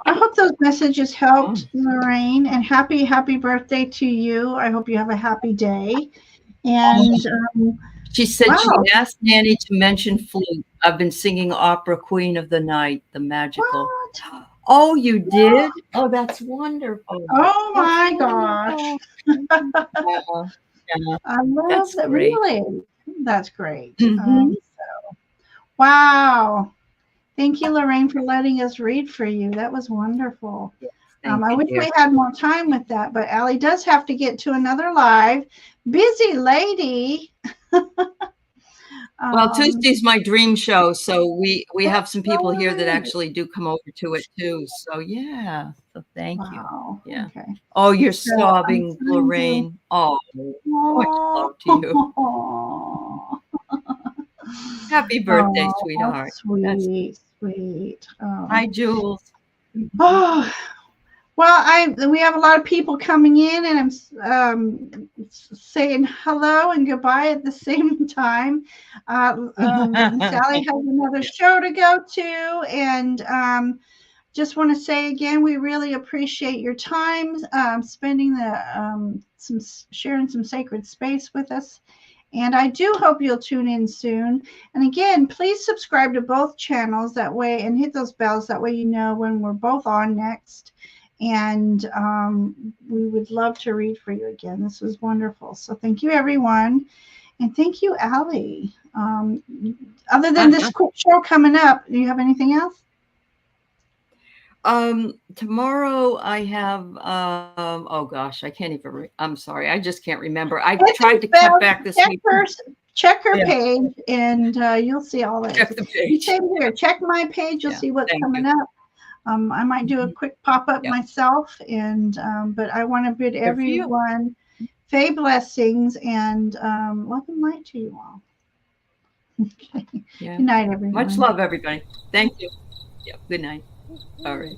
I hope those messages helped, Lorraine, and happy birthday to you. I hope you have a happy day. And she said she asked Nanny to mention flute. I've been singing opera Queen of the Night, the magical. What? Oh, you did? Oh, that's wonderful. Oh my gosh. Yeah. I love that. Great. Really? That's great. Wow. Thank you, Lorraine, for letting us read for you. That was wonderful. I wish we had more time with that, but Aley does have to get to another live. Busy lady. Well, Tuesday's my dream show, so we have some people here that actually do come over to it too. So yeah, so thank you. Yeah. Okay. Oh, you're sobbing, Lorraine. Oh, much love to you. Happy birthday, sweetheart. Sweet. Hi, Jules. Oh. Well, we have a lot of people coming in, and I'm saying hello and goodbye at the same time. Sally has another show to go to, and just want to say again, we really appreciate your time spending sharing some sacred space with us. And I do hope you'll tune in soon. And again, please subscribe to both channels that way, and hit those bells. That way you know when we're both on next. And we would love to read for you again. This was wonderful. So thank you, everyone. And thank you, Aley. Other than this quick show coming up, do you have anything else? Tomorrow I have, oh gosh, I can't even, I'm sorry. I just can't remember. I tried to cut back this week. Check her page, and you'll see all that. Check the page. Same here. Check my page. You'll see what's coming up. I might do a quick pop-up myself, and but I want to bid everyone Fae blessings and love and light to you all. Okay. Good night, everyone. Much love, everybody. Thank you. Yeah. Good night. All right.